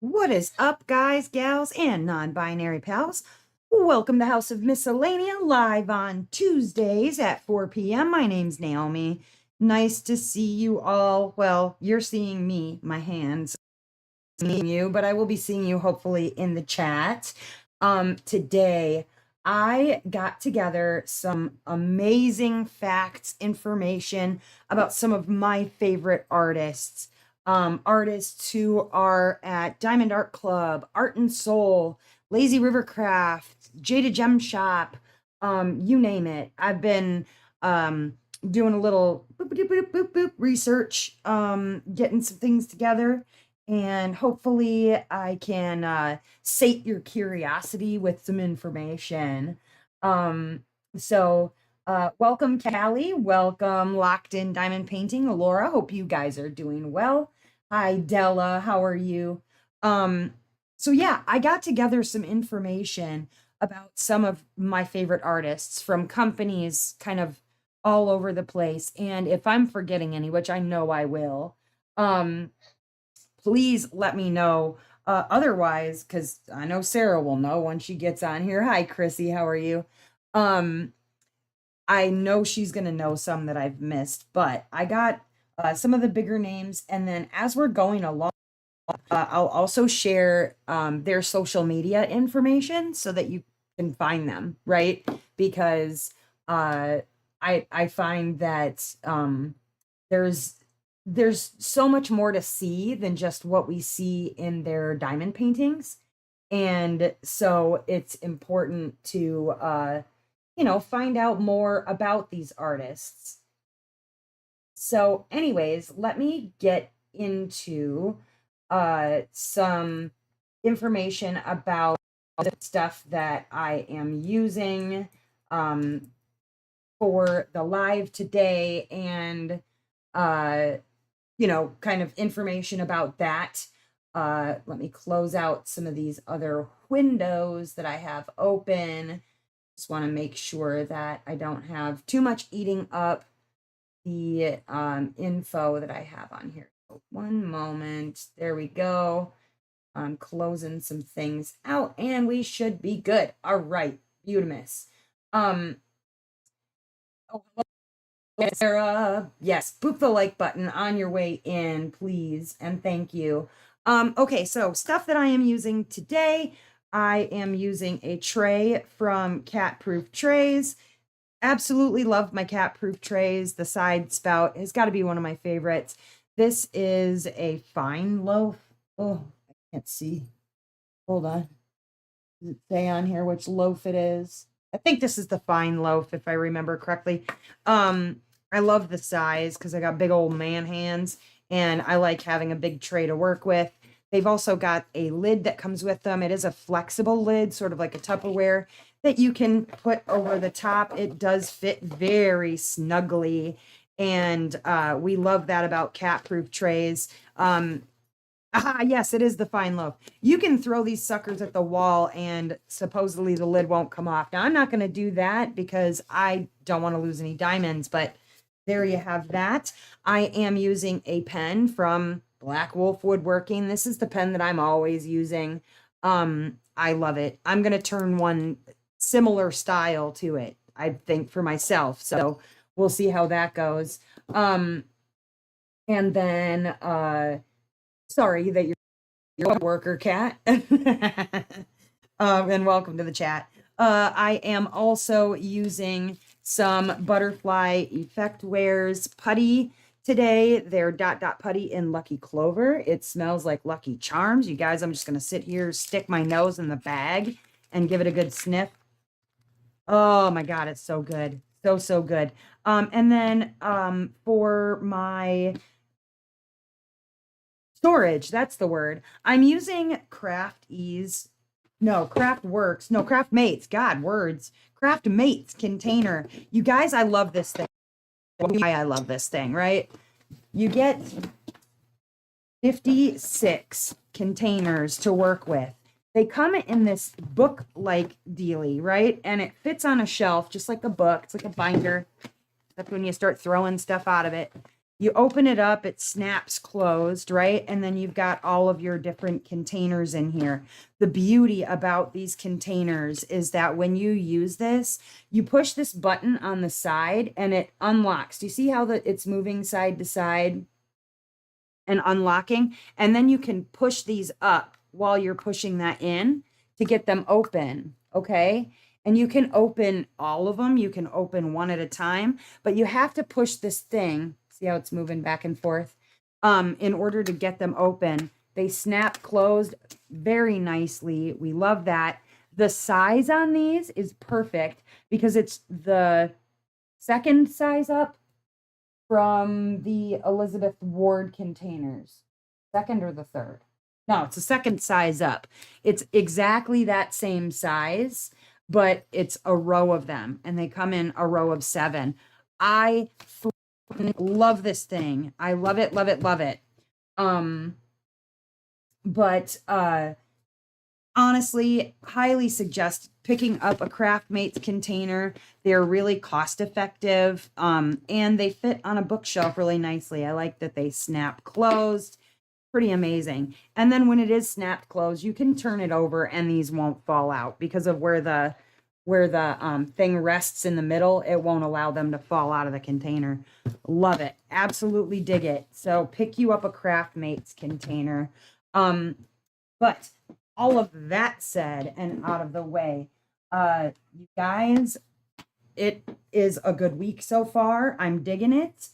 What is up, guys, gals, and non-binary pals? Welcome to House of Miscellanea, live on Tuesdays at 4 p.m. My name's Naomi. Nice to see you all. Well, you're seeing me, my hands, seeing you, but I will be seeing you hopefully in the chat. Today, I got together some amazing facts, information about some of my favorite artists. Artists who are at Diamond Art Club, Art and Soul, Lazy River Craft, Jada Gem Shop, you name it. I've been doing a little boop, boop, boop, boop, boop, research, getting some things together, and hopefully I can sate your curiosity with some information. Welcome, Callie. Welcome, Locked In Diamond Painting. Laura, hope you guys are doing well. Hi, Della. How are you? Yeah, I got together some information about some of my favorite artists from companies kind of all over the place. And if I'm forgetting any, which I know I will, please let me know. Otherwise, because I know Sarah will know when she gets on here. Hi, Chrissy. How are you? I know she's going to know some that I've missed, but I got some of the bigger names. And then as we're going along, I'll also share their social media information so that you can find them, right? Because I find that there's so much more to see than just what we see in their diamond paintings. And so it's important to find out more about these artists. So anyways, let me get into some information about the stuff that I am using for the live today, and kind of information about that. Let me close out some of these other windows that I have open. Just want to make sure that I don't have too much eating up the info that I have on here. So one moment. There we go. I'm closing some things out and we should be good. All right. Beautimous. Oh, Sarah. Yes, boop the like button on your way in, please. And thank you. Okay, so stuff that I am using today. I am using a tray from Cat Proof Trays. Absolutely love my Cat Proof trays. The side spout has got to be one of my favorites. This is a fine loaf. Oh, I can't see. Hold on. Does it say on here which loaf it is? I think this is the fine loaf, if I remember correctly. I love the size because I got big old man hands and I like having a big tray to work with. They've also got a lid that comes with them. It is a flexible lid, sort of like a Tupperware, that you can put over the top. It does fit very snugly, and we love that about cat-proof trays. Yes, it is the fine loaf. You can throw these suckers at the wall and supposedly the lid won't come off. Now, I'm not going to do that because I don't want to lose any diamonds, but there you have that. I am using a pen from Black Wolf Woodworking. This is the pen that I'm always using. I love it. I'm going to turn one similar style to it, I think, for myself. So we'll see how that goes. And then, sorry that you're a worker, Cat. And welcome to the chat. I am also using some Butterfly Effect Wares putty today. They're dot dot putty in Lucky Clover. It smells like Lucky Charms. You guys, I'm just going to sit here, stick my nose in the bag and give it a good sniff. Oh my God, it's so good. So good. And then for my storage, that's the word, I'm using Craft Mates. God, words. Craft Mates container. You guys, I love this thing. Why I love this thing, right? You get 56 containers to work with. They come in this book-like dealie, right? And it fits on a shelf, just like a book. It's like a binder. That's when you start throwing stuff out of it. You open it up, it snaps closed, right? And then you've got all of your different containers in here. The beauty about these containers is that when you use this, you push this button on the side and it unlocks. Do you see how it's moving side to side and unlocking? And then you can push these up while you're pushing that in to get them open, okay? And you can open all of them. You can open one at a time, but you have to push this thing. See how it's moving back and forth? In order to get them open. They snap closed very nicely. We love that. The size on these is perfect because it's the second size up from the Elizabeth Ward containers. Second or the third? No, it's the second size up. It's exactly that same size, but it's a row of them, and they come in a row of 7. I love this thing. I love it, love it, love it. But honestly, highly suggest picking up a Craftmates container. They're really cost effective, and they fit on a bookshelf really nicely. I like that they snap closed. Pretty amazing. And then when it is snapped closed, you can turn it over and these won't fall out because of where the thing rests in the middle. It won't allow them to fall out of the container. Love it. Absolutely dig it. So pick you up a Craftmates container. But all of that said and out of the way, you guys, it is a good week so far. I'm digging it.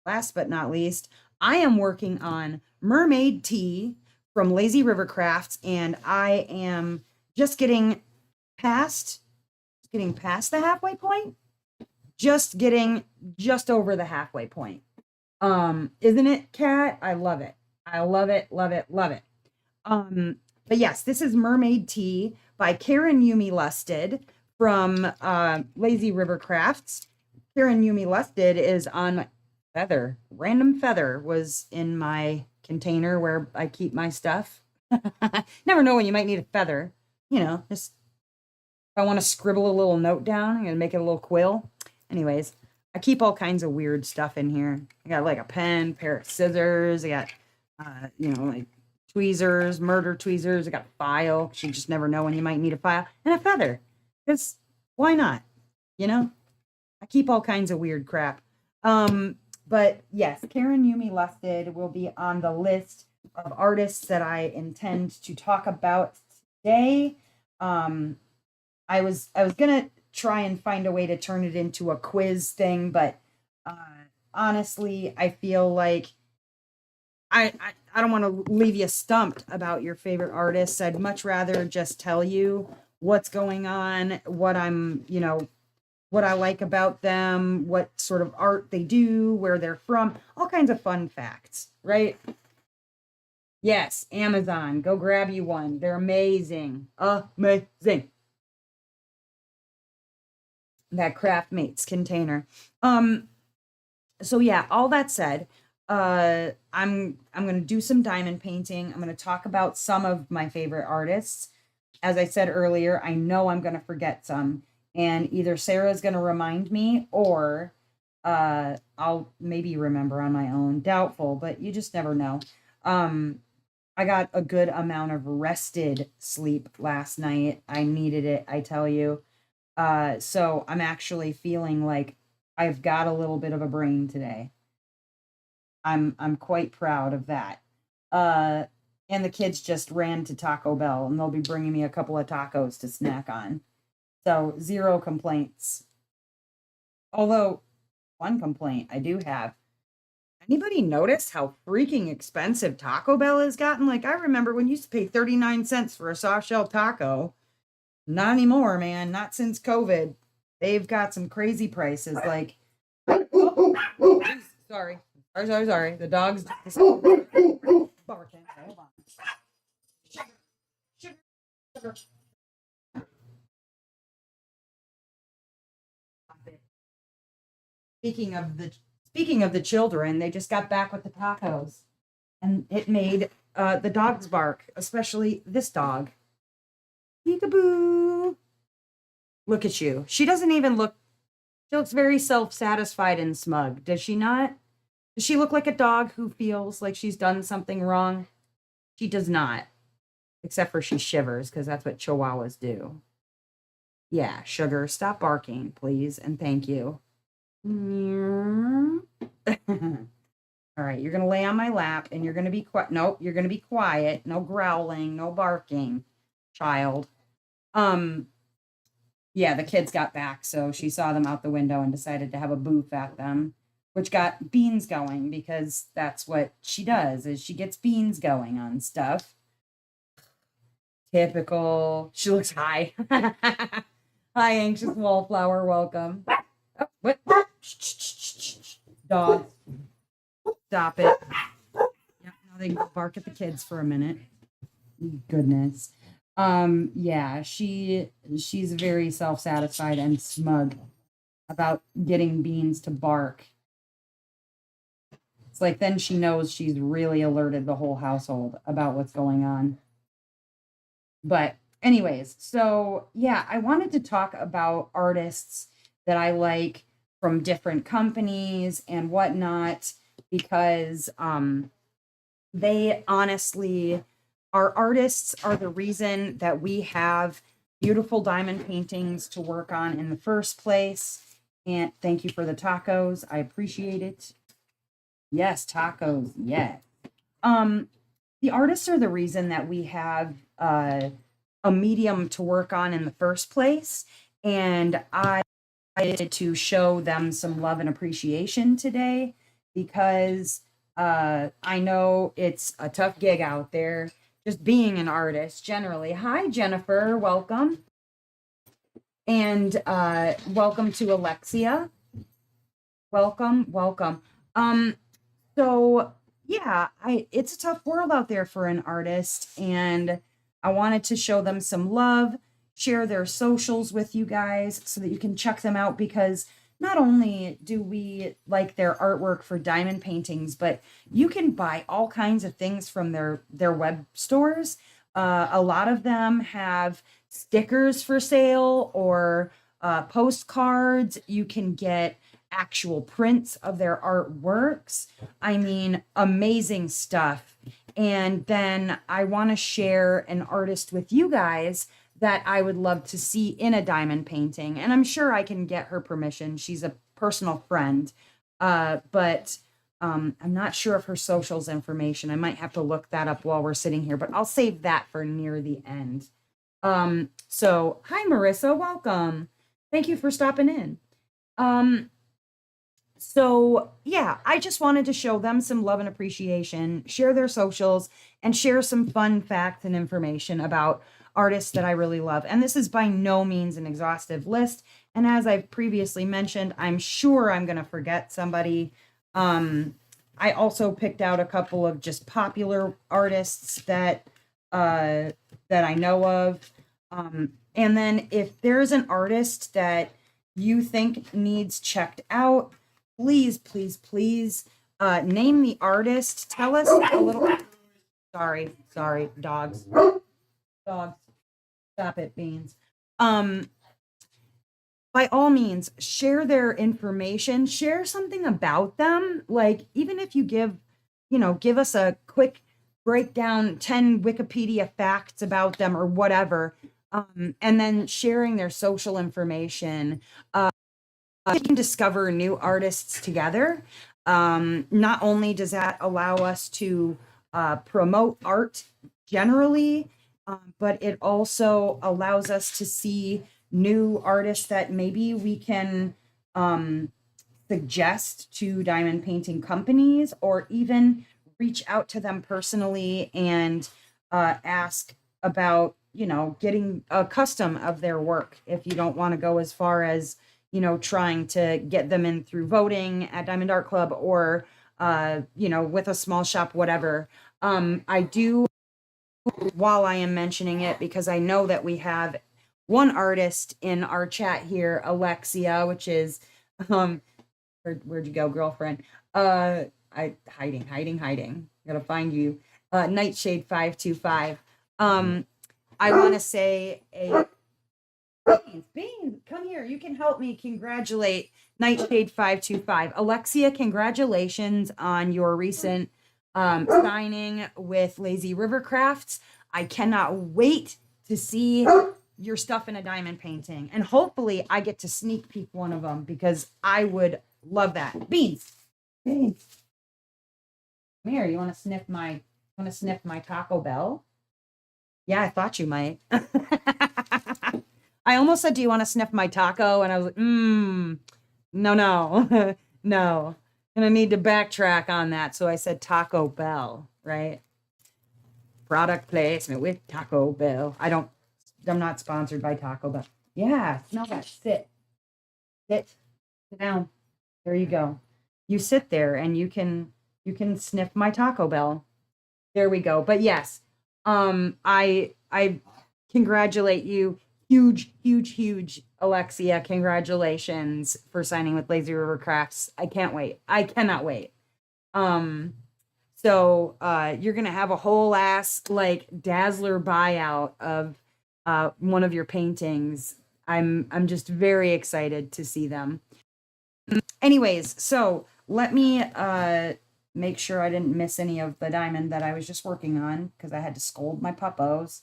Last but not least, I am working on Mermaid Tea from Lazy River Crafts, and I am just getting past the halfway point. Just over the halfway point. Isn't it, Kat? I love it. I love it, love it, love it. But yes, this is Mermaid Tea by Karen Yumi Lusted from Lazy River Crafts. Karen Yumi Lusted is on my feather. Random feather was in my container where I keep my stuff. Never know when you might need a feather. You know, just if I want to scribble a little note down, I'm gonna make it a little quill. Anyways, I keep all kinds of weird stuff in here. I got like a pen, pair of scissors. I got, like tweezers, murder tweezers. I got a file. You just never know when you might need a file, and a feather. Because why not? You know, I keep all kinds of weird crap. But yes, Karen Yumi Lusted will be on the list of artists that I intend to talk about today. I was gonna try and find a way to turn it into a quiz thing, but honestly, I feel like I don't want to leave you stumped about your favorite artists. I'd much rather just tell you what's going on, what I like about them, what sort of art they do, where they're from, all kinds of fun facts, right? Yes, Amazon, go grab you one. They're amazing. Amazing. That Craftmates container. So yeah, all that said, I'm going to do some diamond painting. I'm going to talk about some of my favorite artists. As I said earlier, I know I'm going to forget some. And either Sarah's going to remind me or I'll maybe remember on my own. Doubtful, but you just never know. I got a good amount of rested sleep last night. I needed it, I tell you. So I'm actually feeling like I've got a little bit of a brain today. I'm quite proud of that. And the kids just ran to Taco Bell, and they'll be bringing me a couple of tacos to snack on. So 0 complaints. Although, one complaint I do have. Anybody notice how freaking expensive Taco Bell has gotten? Like, I remember when you used to pay 39 cents for a soft shell taco. Not anymore, man. Not since COVID. They've got some crazy prices. Like, sorry. The dog's barking. Hold on. Sugar. Speaking of the children, they just got back with the tacos, and it made the dogs bark, especially this dog. Peekaboo! Look at you. She doesn't even look She looks very self-satisfied and smug. Does she not? Does she look like a dog who feels like she's done something wrong? She does not, except for she shivers because that's what chihuahuas do. Yeah, Sugar, stop barking, please, and thank you. All right, you're gonna lay on my lap and you're gonna be quiet. Nope, you're gonna be quiet. No growling, no barking, child. Um, yeah, the kids got back, so she saw them out the window and decided to have a boof at them, which got beans going because that's what she does, is she gets beans going on stuff. Typical. She looks high. Hi, anxious wallflower. Welcome. Oh, what? Dog. Stop it. Yep, now they can go bark at the kids for a minute. Goodness. Yeah, she's very self-satisfied and smug about getting Beans to bark. It's like then she knows she's really alerted the whole household about what's going on. But anyways, so yeah, I wanted to talk about artists that I like from different companies and whatnot because they honestly, our artists are the reason that we have beautiful diamond paintings to work on in the first place. And thank you for the tacos. I appreciate it. Yes, tacos. Yeah. The artists are the reason that we have a medium to work on in the first place. And I decided to show them some love and appreciation today because I know it's a tough gig out there, just being an artist generally. Hi, Jennifer. Welcome. And welcome to Alexia. Welcome, welcome. So yeah, it's a tough world out there for an artist, and I wanted to show them some love, share their socials with you guys so that you can check them out because not only do we like their artwork for diamond paintings, but you can buy all kinds of things from their web stores. A lot of them have stickers for sale or postcards. You can get actual prints of their artworks. I mean, amazing stuff. And then I want to share an artist with you guys that I would love to see in a diamond painting. And I'm sure I can get her permission. She's a personal friend. But I'm not sure of her socials information. I might have to look that up while we're sitting here, but I'll save that for near the end. So hi, Marissa, welcome. Thank you for stopping in. So yeah, I just wanted to show them some love and appreciation, share their socials, and share some fun facts and information about artists that I really love. And this is by no means an exhaustive list. And as I've previously mentioned, I'm sure I'm going to forget somebody. I also picked out a couple of just popular artists that I know of. And then if there's an artist that you think needs checked out, please, please, please name the artist. Tell us a little. Sorry, dogs. Dogs. Stop it, Beans. By all means, share their information, share something about them. Like, even if you give us a quick breakdown, 10 Wikipedia facts about them or whatever, and then sharing their social information. We can discover new artists together. Not only does that allow us to promote art generally, but it also allows us to see new artists that maybe we can suggest to diamond painting companies or even reach out to them personally and ask about, getting a custom of their work if you don't want to go as far as, trying to get them in through voting at Diamond Art Club or, with a small shop, whatever. I do, while I am mentioning it, because I know that we have one artist in our chat here, Alexia, which is, where'd you go, girlfriend? Hiding. Gotta find you. Nightshade 525. I want to say Beans, come here. You can help me congratulate Nightshade 525. Alexia, congratulations on your recent signing with Lazy River Crafts. I cannot wait to see your stuff in a diamond painting. And hopefully I get to sneak peek one of them because I would love that. Beans. Beans. Come here. You want to sniff my Taco Bell? Yeah, I thought you might. I almost said, do you want to sniff my taco? And I was like, no, no, no. And I need to backtrack on that. So I said Taco Bell, right? Product placement with Taco Bell. I'm not sponsored by Taco Bell. Yeah, smell that. Sit down. There you go. You sit there and you can sniff my Taco Bell. There we go. But yes, I congratulate you. Huge, huge, huge, Alexia. Congratulations for signing with Lazy River Crafts. I can't wait. I cannot wait. So you're gonna have a whole ass like dazzler buyout of one of your paintings. I'm just very excited to see them. Anyways, so let me make sure I didn't miss any of the diamond that I was just working on because I had to scold my puppos.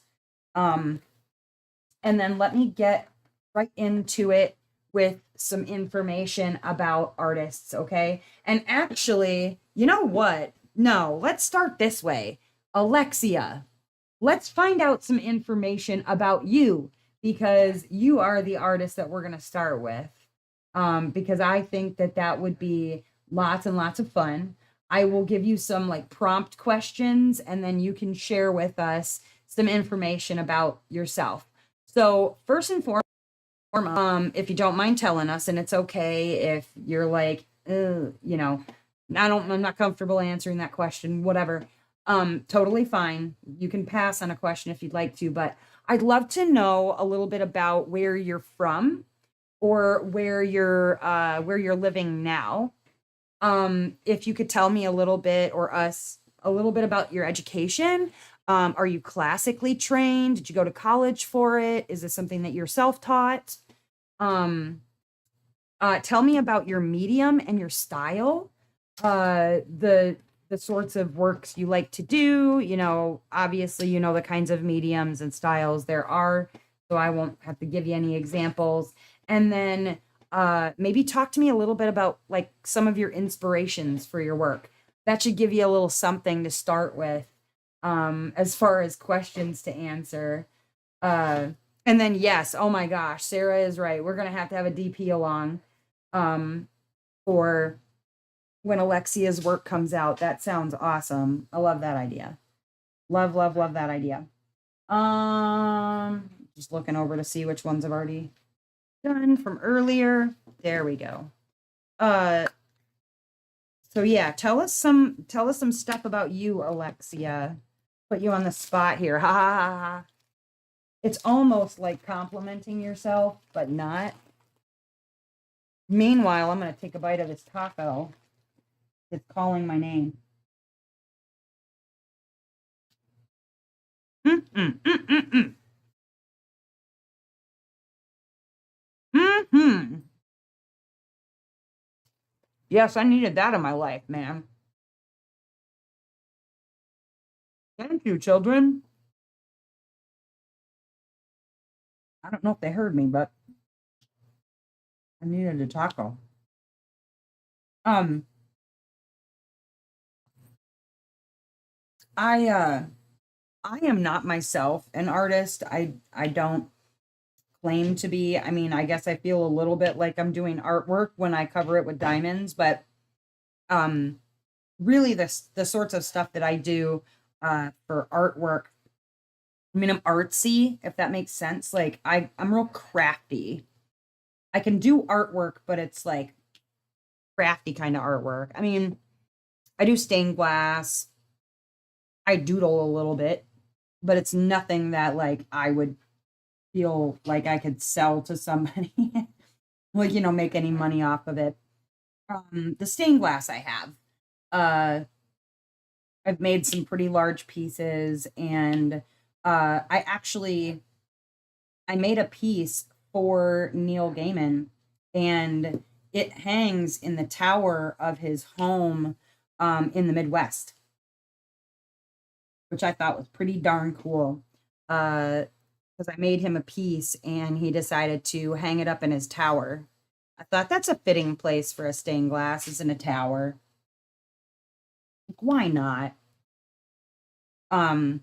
And then let me get right into it with some information about artists, okay? And actually, you know what? No, let's start this way. Alexia, let's find out some information about you because you are the artist that we're going to start with. Because I think that would be lots and lots of fun. I will give you some like prompt questions and then you can share with us some information about yourself. So first and foremost, if you don't mind telling us, and it's okay if you're like, I'm not comfortable answering that question, whatever. Totally fine. You can pass on a question if you'd like to, but I'd love to know a little bit about where you're from or where you're living now. If you could tell me a little bit or us a little bit about your education. Are you classically trained? Did you go to college for it? Is this something that you're self-taught? Tell me about your medium and your style. The sorts of works you like to do. Obviously, the kinds of mediums and styles there are. So I won't have to give you any examples. And then maybe talk to me a little bit about like some of your inspirations for your work. That should give you a little something to start with. As far as questions to answer. And then, yes, oh my gosh, Sarah is right. We're going to have a DP along for when Alexia's work comes out. That sounds awesome. I love that idea. Love, love, love that idea. Just looking over to see which ones I've already done from earlier. There we go. So yeah, tell us some stuff about you, Alexia. Put you on the spot here. Ha ha ha ha. It's almost like complimenting yourself, but not. Meanwhile, I'm going to take a bite of this taco. It's calling my name. Yes, I needed that in my life, man. Thank you, children. I don't know if they heard me, but I needed a taco. I am not myself an artist. I don't claim to be. I mean, I guess I feel a little bit like I'm doing artwork when I cover it with diamonds, but really the sorts of stuff that I do for artwork. I mean, I'm artsy, if that makes sense. Like I'm real crafty. I can do artwork, but it's like crafty kind of artwork. I mean, I do stained glass. I doodle a little bit, but it's nothing that like I would feel like I could sell to somebody, like, make any money off of it. The stained glass I have, I've made some pretty large pieces and I made a piece for Neil Gaiman, and it hangs in the tower of his home in the Midwest, which I thought was pretty darn cool. Because I made him a piece and he decided to hang it up in his tower. I thought that's a fitting place for a stained glass, is in a tower. Like, why not? Um,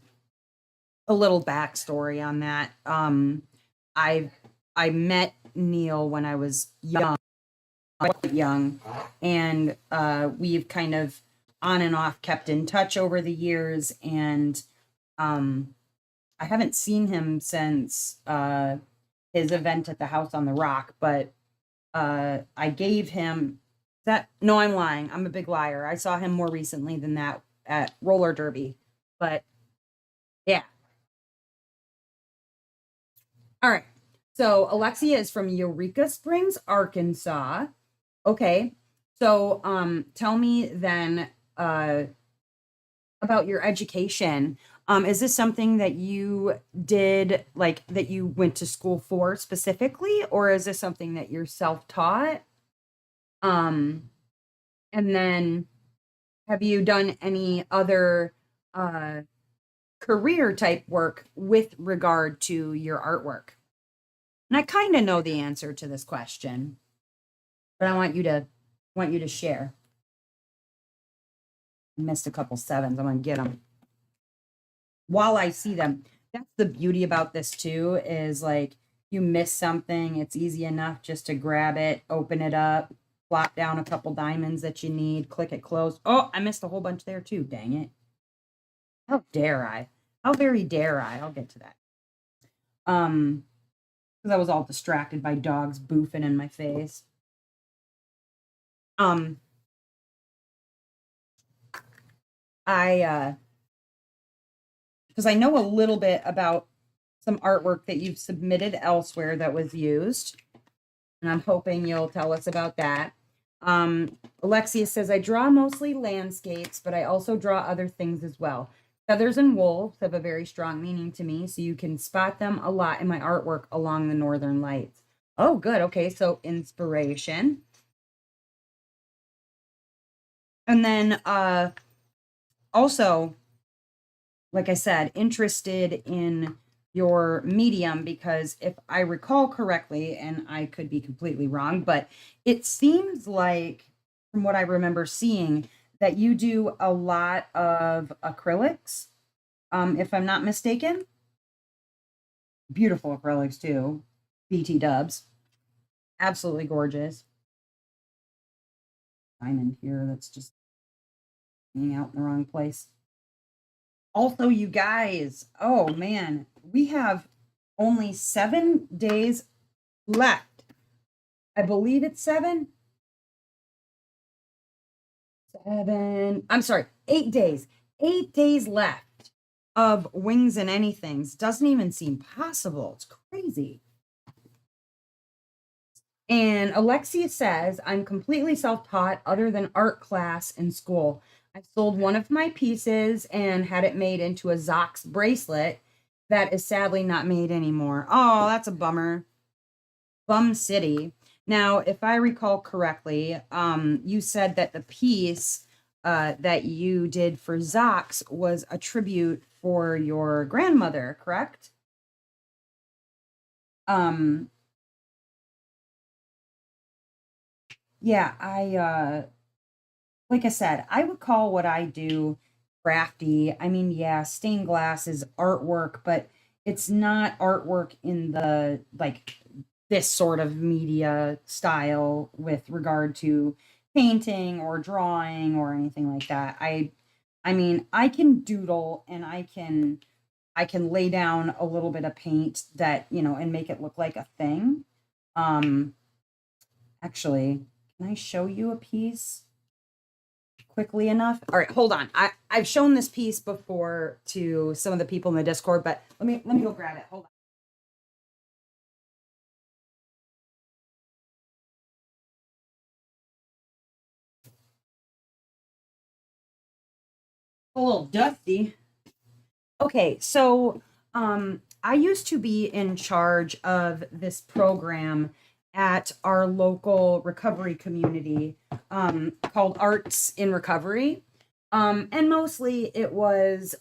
a little backstory on that. I I met Neil when I was young, and we've kind of on and off kept in touch over the years, and um, I haven't seen him since his event at the House on the Rock, but I gave him that. No, I'm lying. I'm a big liar. I saw him more recently than that at roller derby, but yeah. All right. So Alexia is from Eureka Springs, Arkansas. Okay. So tell me then about your education. Is this something that you did, like that you went to school for specifically, or is this something that you're self-taught? Um, and then have you done any other uh career type work with regard to your artwork? And I kind of know the answer to this question, but I want you to share. I missed a couple sevens. I'm gonna get them while I see them. That's the beauty about this too, is like you miss something, it's easy enough just to grab it, open it up, plop down a couple diamonds that you need, click it close. Oh, I missed a whole bunch there too. Dang it. How dare I? How very dare I? I'll get to that. Because I was all distracted by dogs boofing in my face. Um, I because I know a little bit about some artwork that you've submitted elsewhere that was used, and I'm hoping you'll tell us about that. Alexia says, I draw mostly landscapes, but I also draw other things as well. Feathers and wolves have a very strong meaning to me, so you can spot them a lot in my artwork along the northern lights. Oh, good. Okay, so inspiration. And then also, like I said, interested in your medium, because if I recall correctly, and I could be completely wrong, but it seems like, from what I remember seeing, that you do a lot of acrylics, if I'm not mistaken. Beautiful acrylics too. BT dubs. Absolutely gorgeous. Diamond here that's just hanging out in the wrong place. Also, you guys, oh man, we have only 7 days left. I believe it's seven. I'm sorry, 8 days. 8 days left of Wings and Anythings. Doesn't even seem possible. It's crazy. And Alexia says, I'm completely self-taught other than art class in school. I sold one of my pieces and had it made into a Zox bracelet that is sadly not made anymore. Oh, that's a bummer. Bum City. Now, if I recall correctly, you said that the piece that you did for Zox was a tribute for your grandmother, correct? Um, yeah, like I said, I would call what I do crafty. I mean, yeah, stained glass is artwork, but it's not artwork in the like this sort of media style with regard to painting or drawing or anything like that. I mean, I can doodle and I can lay down a little bit of paint that, and make it look like a thing. Um Actually, can I show you a piece quickly enough? All right, hold on. I've shown this piece before to some of the people in the Discord, but let me go grab it. Hold on. A little dusty. Okay, so I used to be in charge of this program at our local recovery community called Arts in Recovery. And mostly it was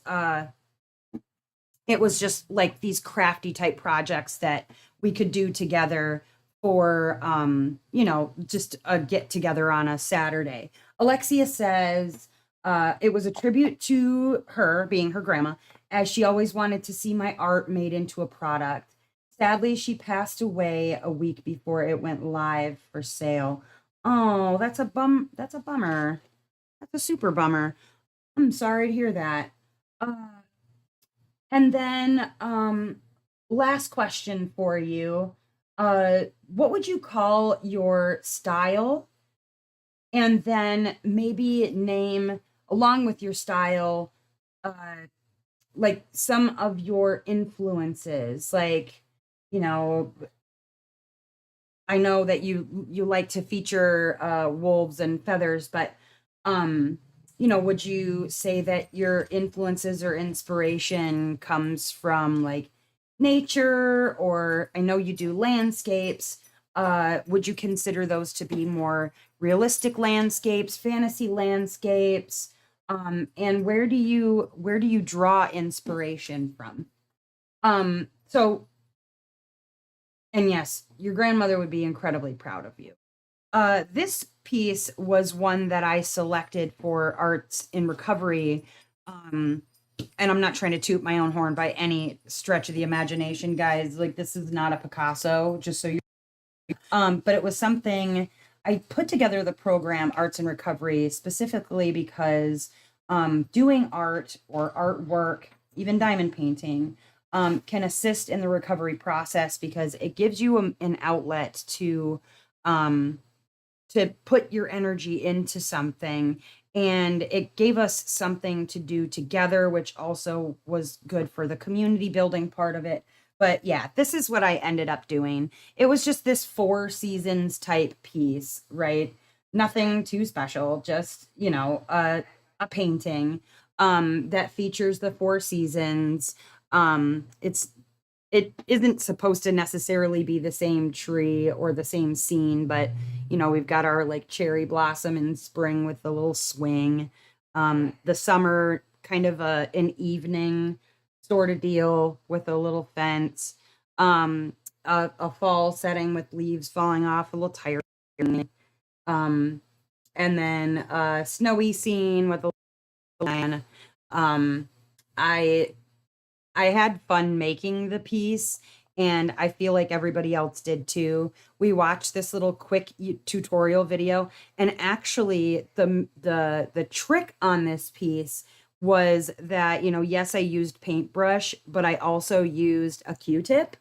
just like these crafty type projects that we could do together for just a get together on a Saturday. Alexia says it was a tribute to her, being her grandma, as she always wanted to see my art made into a product. Sadly, she passed away a week before it went live for sale. Oh, that's a bummer. That's a super bummer. I'm sorry to hear that. Uh, and then, last question for you. What would you call your style? And then maybe name, along with your style, uh, like some of your influences. Like, you know, I know that you like to feature wolves and feathers, but would you say that your influences or inspiration comes from like nature, or I know you do landscapes. Would you consider those to be more realistic landscapes, fantasy landscapes? And where do you draw inspiration from? So and yes, your grandmother would be incredibly proud of you. This piece was one that I selected for Arts in Recovery. Um, and I'm not trying to toot my own horn by any stretch of the imagination, guys. Like, this is not a Picasso, just so you but it was something I put together the program Arts in Recovery specifically because doing art or artwork, even diamond painting, can assist in the recovery process because it gives you an outlet um, to put your energy into something. And it gave us something to do together, which also was good for the community building part of it. But yeah, this is what I ended up doing. It was just this Four Seasons type piece, right? Nothing too special, just, a painting that features the Four Seasons. It isn't supposed to necessarily be the same tree or the same scene, but we've got our like cherry blossom in spring with the little swing. The summer kind of an evening sort of deal with a little fence. A fall setting with leaves falling off, a little tired. Um, and then a snowy scene with a lion. Um, I I had fun making the piece, and I feel like everybody else did too. We watched this little quick tutorial video, and actually the trick on this piece was that, yes, I used paintbrush, but I also used a Q-tip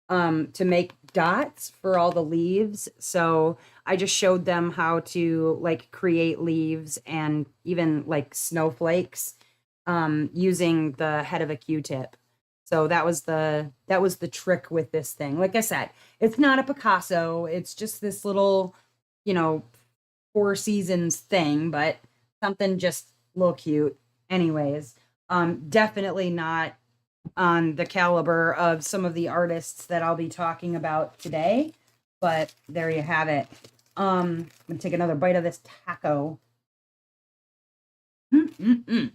to make dots for all the leaves. So I just showed them how to like create leaves and even like snowflakes using the head of a Q-tip. So that was the trick with this thing. Like I said, it's not a Picasso. It's just this little, you know, Four Seasons thing, but something just a little cute. Anyways, definitely not on the caliber of some of the artists that I'll be talking about today, but there you have it. I'm gonna take another bite of this taco. Mm-mm-mm.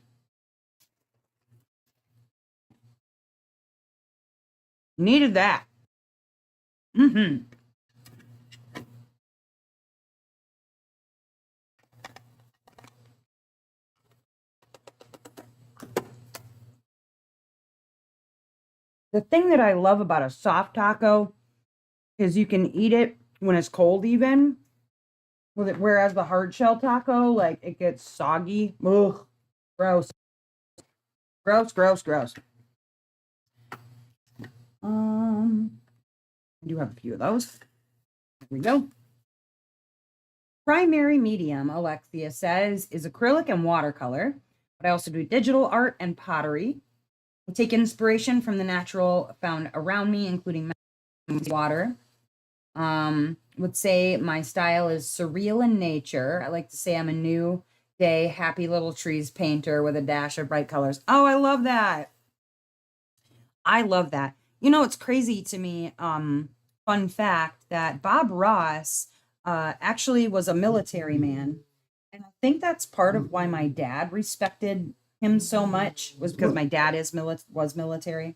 Needed that. Hmm. The thing that I love about a soft taco is you can eat it when it's cold, even with it. Whereas the hard shell taco, like it gets soggy. Ugh, gross, gross, gross, gross. I do have a few of those. Here we go. Primary medium, Alexia says, is acrylic and watercolor, but I also do digital art and pottery. I take inspiration from the natural found around me, including water. Would say my style is surreal in nature. I like to say I'm a new day, happy little trees painter with a dash of bright colors. Oh, I love that. I love that. It's crazy to me. Fun fact that Bob Ross actually was a military man. And I think that's part of why my dad respected him so much was because my dad was military.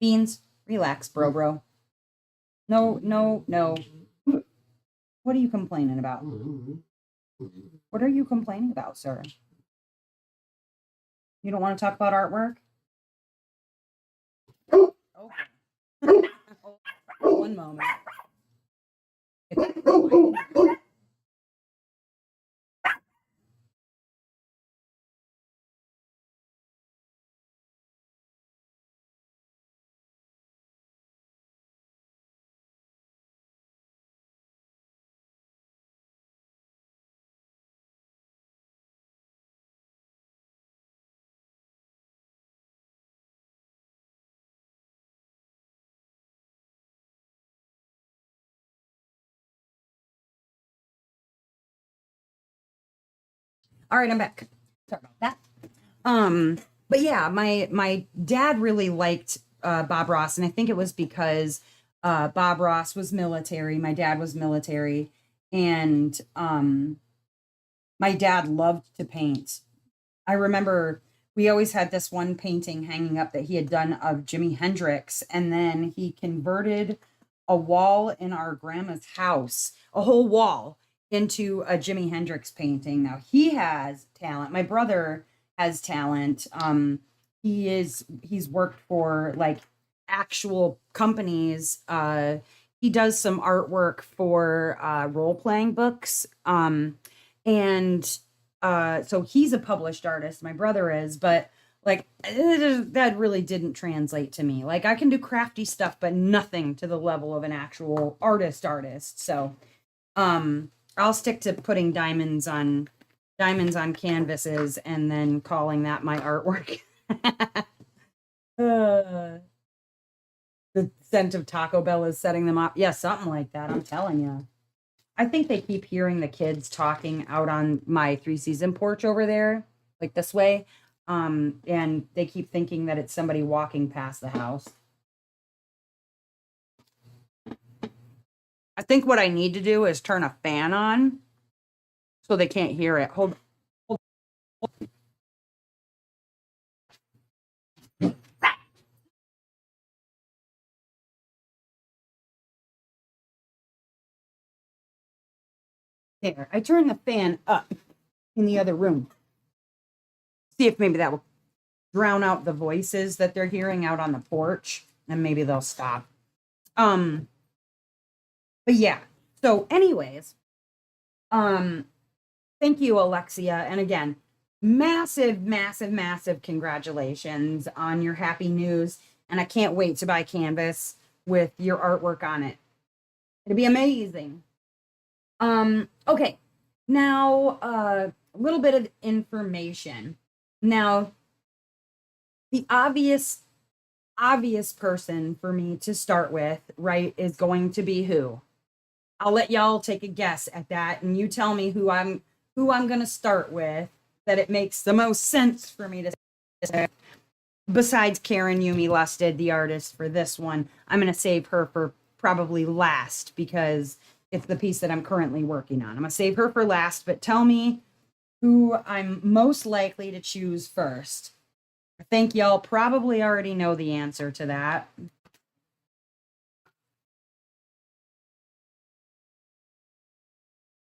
Beans, relax, bro. No, no, no. What are you complaining about? What are you complaining about, sir? You don't want to talk about artwork? Okay. One moment. All right, I'm back. Sorry about that. Um, but yeah, my dad really liked Bob Ross, and I think it was because Bob Ross was military. My dad was military, and my dad loved to paint. I remember we always had this one painting hanging up that he had done of Jimi Hendrix, and then he converted a wall in our grandma's house, a whole wall, into a Jimi Hendrix painting. Now he has talent. My brother has talent. He's worked for like actual companies. He does some artwork for role playing books. And so he's a published artist, my brother is, but like that really didn't translate to me. Like I can do crafty stuff, but nothing to the level of an actual artist. So I'll stick to putting diamonds on canvases and then calling that my artwork. uh, the scent of Taco Bell is setting them up. Yeah, something like that. I'm telling you. I think they keep hearing the kids talking out on my three-season porch over there, like this way. And they keep thinking that it's somebody walking past the house. I think what I need to do is turn a fan on so they can't hear it. Hold. There. I turned the fan up in the other room. See if maybe that will drown out the voices that they're hearing out on the porch, and maybe they'll stop. Um, but yeah. So, anyways, um, thank you, Alexia. And again, massive congratulations on your happy news. And I can't wait to buy canvas with your artwork on it. It'll be amazing. Okay. Now, a little bit of information. Now, the obvious person for me to start with, right, is going to be who? I'll let y'all take a guess at that, and you tell me who I'm going to start with that it makes the most sense for me to say. Besides Karen Yumi Lusted, the artist for this one, I'm going to save her for probably last because it's the piece that I'm currently working on. I'm going to save her for last, but tell me who I'm most likely to choose first. I think y'all probably already know the answer to that.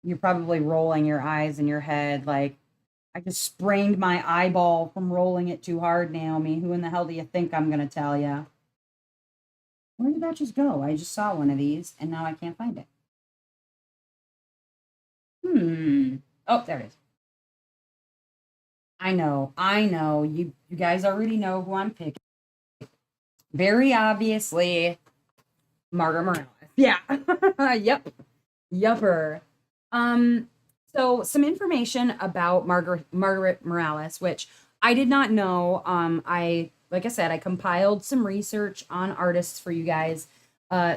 You're probably rolling your eyes in your head like, I just sprained my eyeball from rolling it too hard, Naomi. Who in the hell do you think I'm going to tell you? Where did that just go? I just saw one of these and now I can't find it. Oh, there it is. I know. You guys already know who I'm picking. Very obviously, Margaret Morales. Yeah. Yep. Yupper. So some information about Margaret Morales, which I did not know. Like I said, I compiled some research on artists for you guys,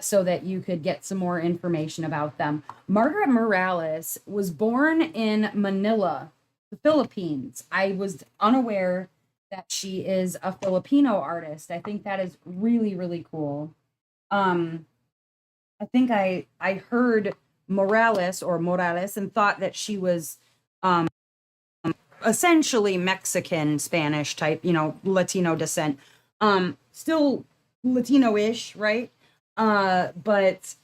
so that you could get some more information about them. Margaret Morales was born in Manila, the Philippines. I was unaware that she is a Filipino artist. I think that is really, really cool. Um, I think I heard Morales and thought that she was um, essentially Mexican Spanish type, Latino descent. Still Latino-ish, right? But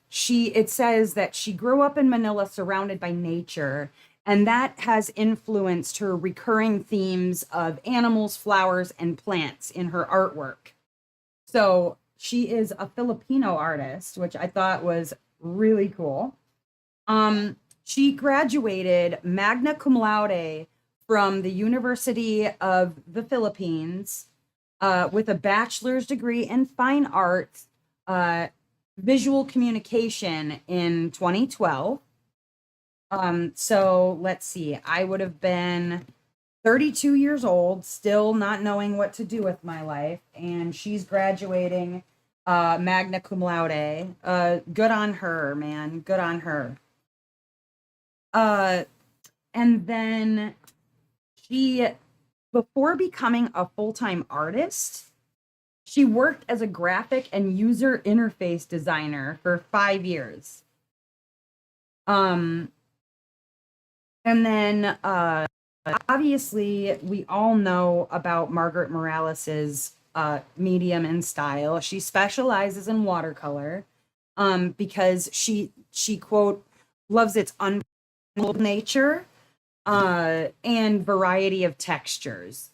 she it says that she grew up in Manila surrounded by nature, and that has influenced her recurring themes of animals, flowers, and plants in her artwork. So she is a Filipino artist, which I thought was really cool. She graduated magna cum laude from the University of the Philippines with a bachelor's degree in fine arts, uh, visual communication in 2012. So let's see, I would have been 32 years old, still not knowing what to do with my life, and she's graduating magna cum laude. Good on her, man. Good on her. Uh, and then she, before becoming a full-time artist, she worked as a graphic and user interface designer for 5 years. Um, and then obviously we all know about Margaret Morales's medium and style. She specializes in watercolor because she quote loves its uncontrollable nature and variety of textures.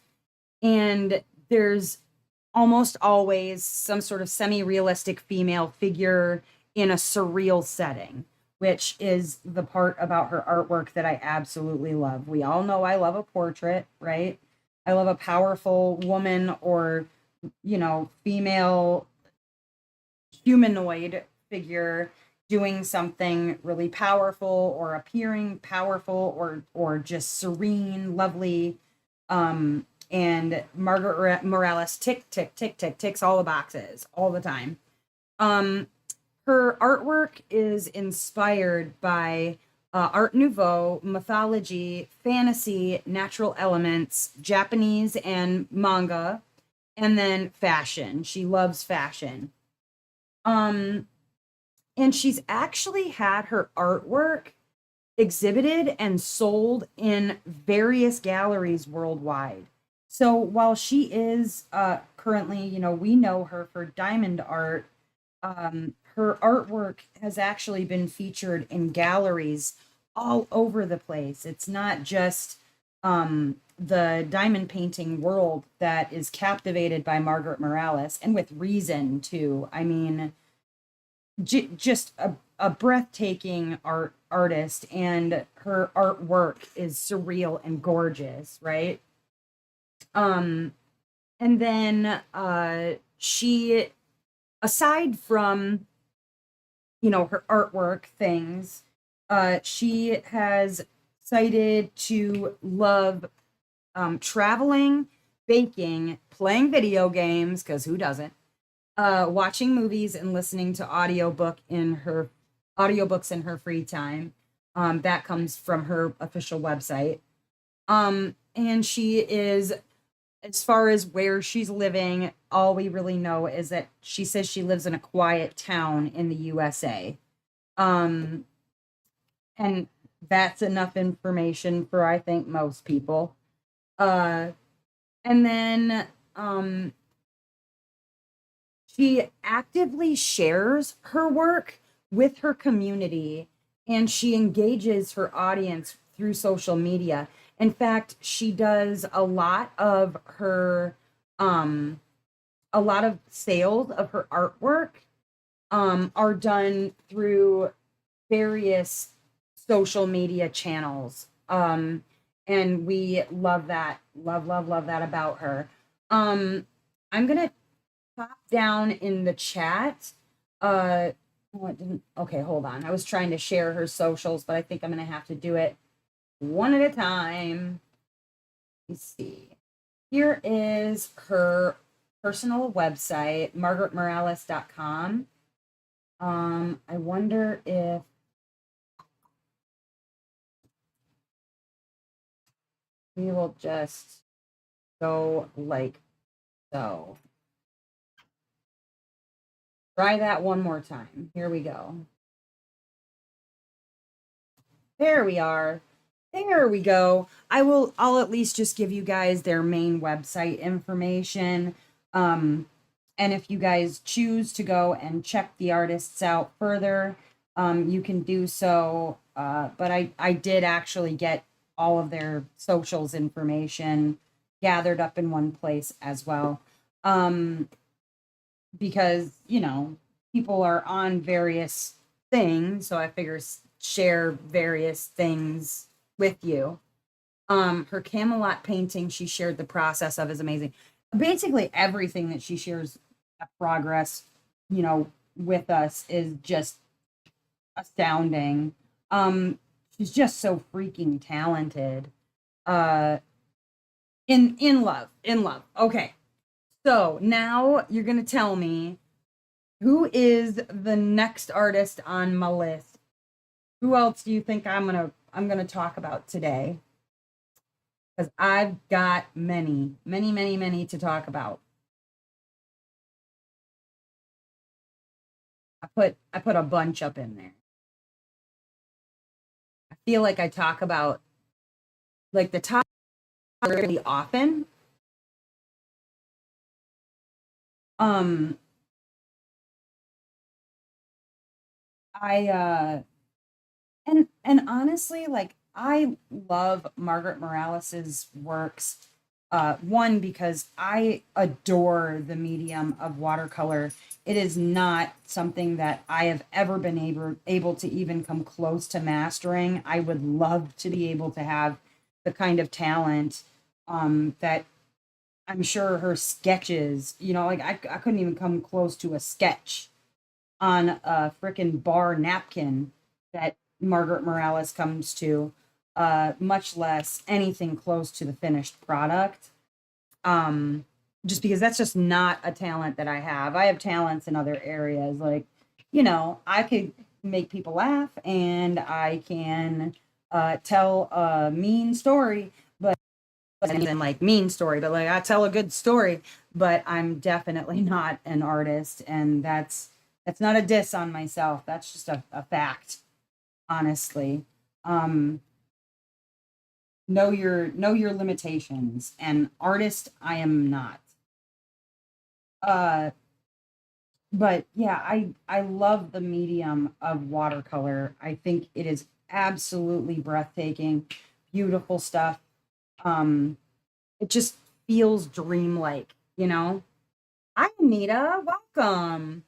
And there's almost always some sort of semi-realistic female figure in a surreal setting, which is the part about her artwork that I absolutely love. We all know I love a portrait, right? I love a powerful woman or, female humanoid figure doing something really powerful or appearing powerful or just serene, lovely. And Margaret Morales ticks all the boxes all the time. Um, Her artwork is inspired by Art Nouveau, mythology, fantasy, natural elements, Japanese and manga, and then fashion. She loves fashion. Um, and she's actually had her artwork exhibited and sold in various galleries worldwide. So while she is currently, we know her for diamond art, her artwork has actually been featured in galleries all over the place. It's not just the diamond painting world that is captivated by Margaret Morales, and with reason too. I mean, just a breathtaking artist, and her artwork is surreal and gorgeous, right? Um, and then she, aside from her artwork things, she has cited to love traveling, baking, playing video games, because who doesn't? Watching movies and listening to audiobooks in her free time. That comes from her official website. And she is, as far as where she's living, all we really know is that she says she lives in a quiet town in the USA. Um, and that's enough information for, I think, most people. Uh, and then she actively shares her work with her community, and she engages her audience through social media. In fact, she does um, a lot of sales of her artwork are done through various social media channels. And we love that. Love that about her. I'm going to pop down in the chat. Oh, it didn't. Okay, hold on. I was trying to share her socials, but I think I'm going to have to do it one at a time. Let's see. Here is her personal website, margaretmorales.com. I wonder if we will just Go like so. Try that one more time. Here we go. There we are. There we go. I'll at least just give you guys their main website information. Um, and if you guys choose to go and check the artists out further, you can do so. But I did actually get all of their socials information gathered up in one place as well. Um, because, people are on various things, so I figure share various things with you. Her Camelot painting she shared the process of is amazing. Basically everything that she shares progress, with us is just astounding. She's just so freaking talented. Uh in love. Okay. So now you're gonna tell me who is the next artist on my list. Who else do you think I'm gonna talk about today? Because I've got many, many, many, many to talk about. I put a bunch up in there. I feel like I talk about like the top really often. Um I and honestly, like I love Margaret Morales's works. One, because I adore the medium of watercolor. It is not something that I have ever been able to even come close to mastering. I would love to be able to have the kind of talent that I'm sure her sketches, like I couldn't even come close to a sketch on a freaking bar napkin that Margaret Morales comes to, much less anything close to the finished product. Um, just because that's just not a talent that I have. I have talents in other areas. Like, I could make people laugh and I can tell a mean story, but even like mean story, but like I tell a good story, but I'm definitely not an artist. And that's not a diss on myself. That's just a fact, honestly. Um, know your limitations. And artist, I am not. Uh, but yeah, I love the medium of watercolor. I think it is absolutely breathtaking, beautiful stuff. Um, it just feels dreamlike, you know? Hi, Anita. Welcome.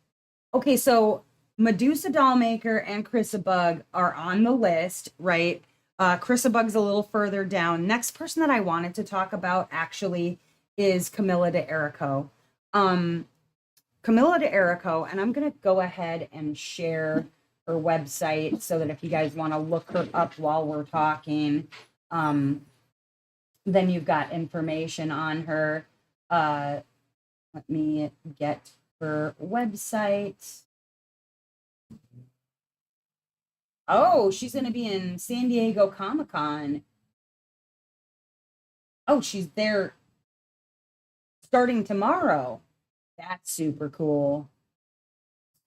Okay, so Medusa Dollmaker and Chrissa Bug are on the list, right? Chrissa Bug's a little further down. Next person that I wanted to talk about actually is Camilla de Erico. Um, Camilla de Erico, and I'm gonna go ahead and share her website so that if you guys want to look her up while we're talking, um, then you've got information on her. Uh, Let me get her website. Oh, she's going to be in San Diego Comic Con. Oh, she's there starting tomorrow. That's super cool.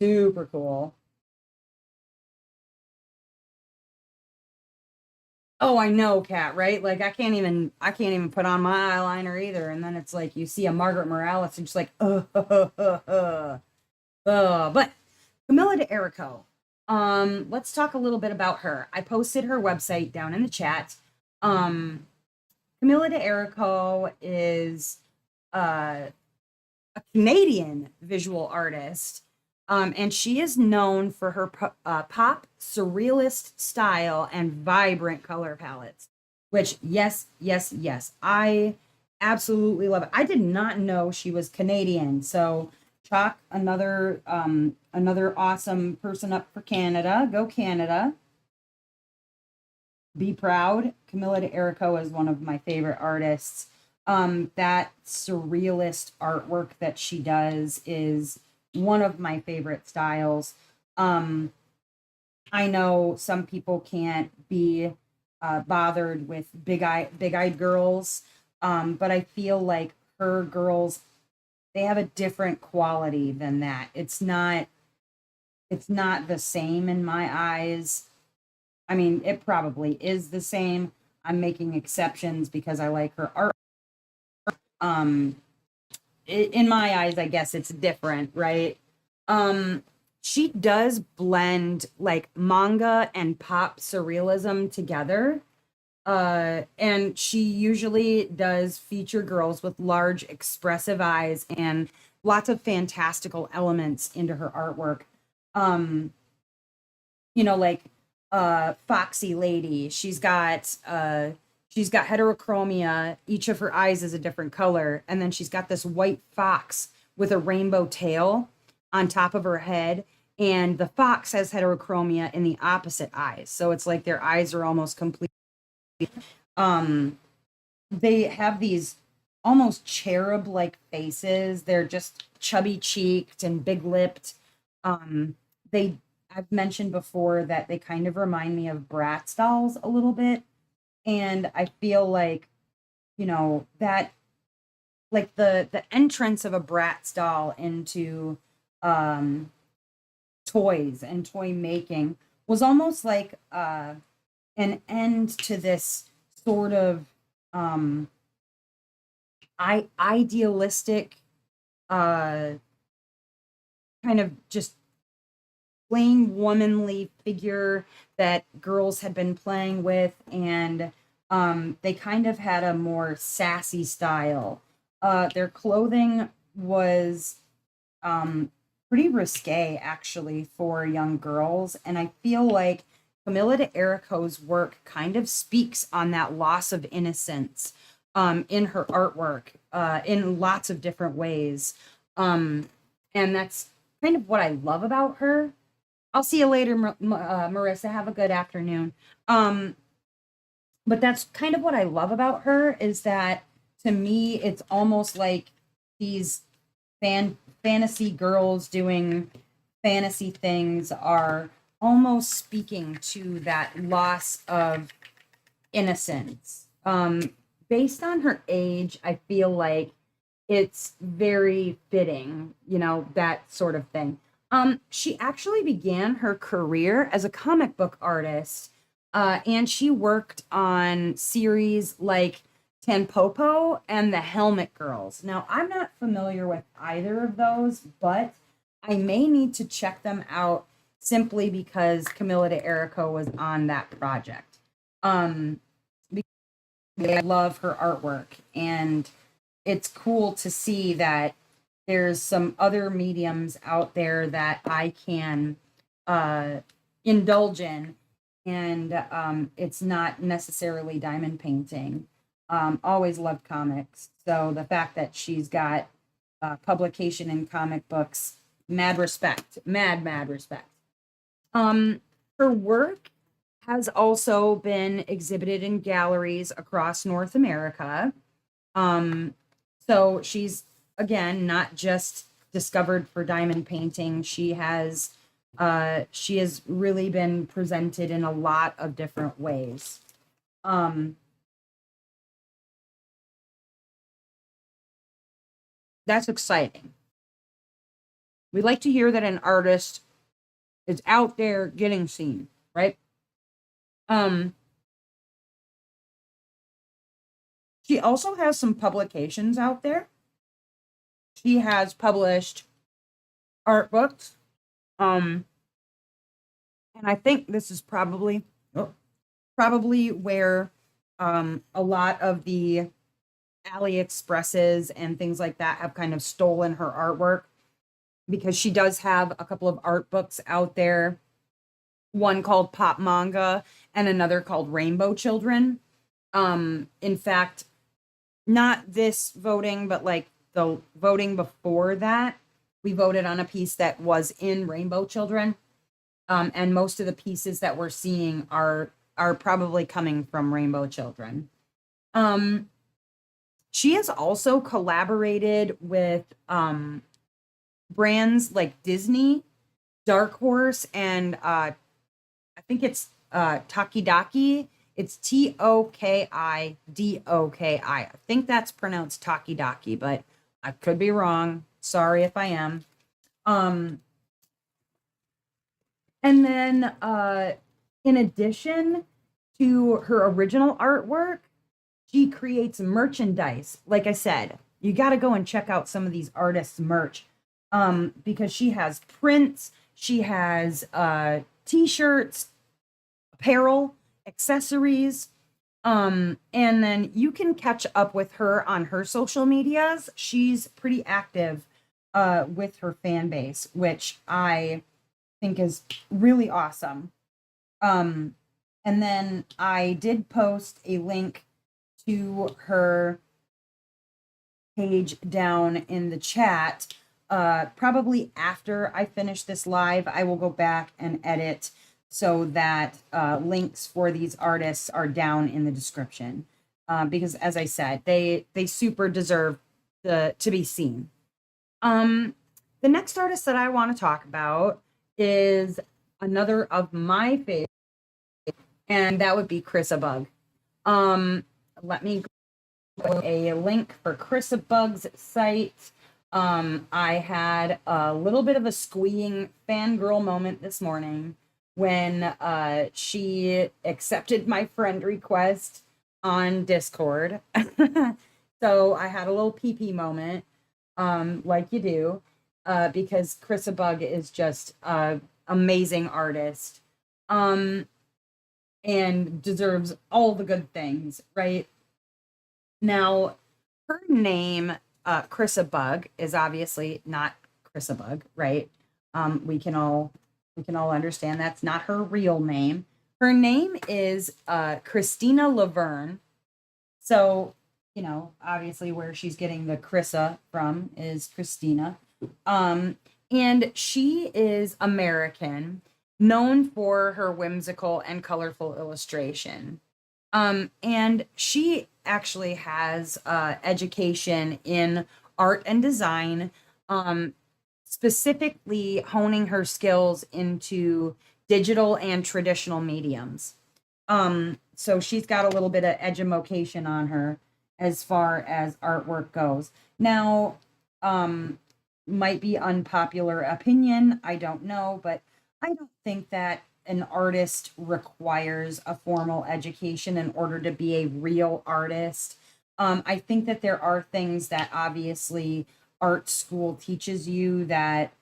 Super cool. Oh, I know, Kat, right? Like I can't even put on my eyeliner either. And then it's like you see a Margaret Morales and just like, but Camilla de Erico. Let's talk a little bit about her. I posted her website down in the chat. Camilla de Erico is uh a Canadian visual artist. And she is known for her pop surrealist style and vibrant color palettes, which, yes, yes, yes, I absolutely love it. I did not know she was Canadian. So, chalk another awesome person up for Canada. Go Canada. Be proud. Camilla de Erico is one of my favorite artists. That surrealist artwork that she does is one of my favorite styles. Um, I know some people can't be bothered with big eyed girls. But I feel like her girls, they have a different quality than that. It's not the same in my eyes. I mean, it probably is the same. I'm making exceptions because I like her art. Um, in my eyes, I guess it's different, right? Um, she does blend like manga and pop surrealism together. And she usually does feature girls with large expressive eyes and lots of fantastical elements into her artwork. Um, like Foxy Lady. She's got heterochromia. Each of her eyes is a different color, and then she's got this white fox with a rainbow tail on top of her head, and the fox has heterochromia in the opposite eyes. So it's like their eyes are almost complete. Um they have these almost cherub like faces. They're just chubby cheeked and big lipped. They I've mentioned before that they kind of remind me of Bratz dolls a little bit. And I feel like, that like the entrance of a Bratz doll into um toys and toy making was almost like an end to this sort of um idealistic uh kind of just plain womanly figure that girls had been playing with, and they kind of had a more sassy style. Their clothing was pretty risque actually for young girls, and I feel like Camilla de Erico's work kind of speaks on that loss of innocence in her artwork in lots of different ways. Um, and that's kind of what I love about her. I'll see you later, Marissa. Have a good afternoon. Um, but that's kind of what I love about her is that to me, it's almost like these fantasy girls doing fantasy things are almost speaking to that loss of innocence. Based on her age, I feel like it's very fitting, that sort of thing. She actually began her career as a comic book artist, and she worked on series like Tanpopo and the Helmet Girls. Now, I'm not familiar with either of those, but I may need to check them out simply because Camilla de Erico was on that project. Um, I love her artwork, and it's cool to see that there's some other mediums out there that I can uh, indulge in, and it's not necessarily diamond painting. Always loved comics, so the fact that she's got publication in comic books, mad respect, mad respect. Um, Her work has also been exhibited in galleries across North America. Um, so she's again not just discovered for diamond painting. She has really been presented in a lot of different ways. Um, that's exciting. We like to hear that an artist is out there getting seen, right? Um, she also has some publications out there. She has published art books. Um, and I think this is probably where a lot of the AliExpresses and things like that have kind of stolen her artwork, because she does have a couple of art books out there, one called Pop Manga and another called Rainbow Children. In fact, not this voting, but like the voting before that, we voted on a piece that was in Rainbow Children. And most of the pieces that we're seeing are probably coming from Rainbow Children. Um, she has also collaborated with brands like Disney, Dark Horse, and I think it's Takidaki. It's Tokidoki. I think that's pronounced Takidaki, but I could be wrong. Sorry if I am. Um, and then in addition to her original artwork, she creates merchandise. Like I said, you got to go and check out some of these artists' merch because she has prints, she has t-shirts, apparel, accessories. And then you can catch up with her on her social medias. She's pretty active with her fan base, which I think is really awesome. Um, and then I did post a link to her page down in the chat. Probably after I finish this live, I will go back and edit so that links for these artists are down in the description. Because as I said, they super deserve to be seen. The next artist that I want to talk about is another of my favorites, and that would be Chris Bug. Let me go a link for Chris Bug's site. I had a little bit of a squeeing fangirl moment this morning when she accepted my friend request on Discord. So I had a little pee moment, like you do, because Chris Bug is just an amazing artist, and deserves all the good things, right? Now, her name, Chris Bug, is obviously not Chris Bug, right? We can all understand that's not her real name. Her name is Christina Laverne. So, you know, obviously where she's getting the Chrissa from is Christina. And she is American, known for her whimsical and colorful illustration. And she actually has education in art and design, specifically honing her skills into digital and traditional mediums. So she's got a little bit of edumocation on her as far as artwork goes. Now, might be unpopular opinion, I don't know, but I don't think that an artist requires a formal education in order to be a real artist. I think that there are things that obviously art school teaches you that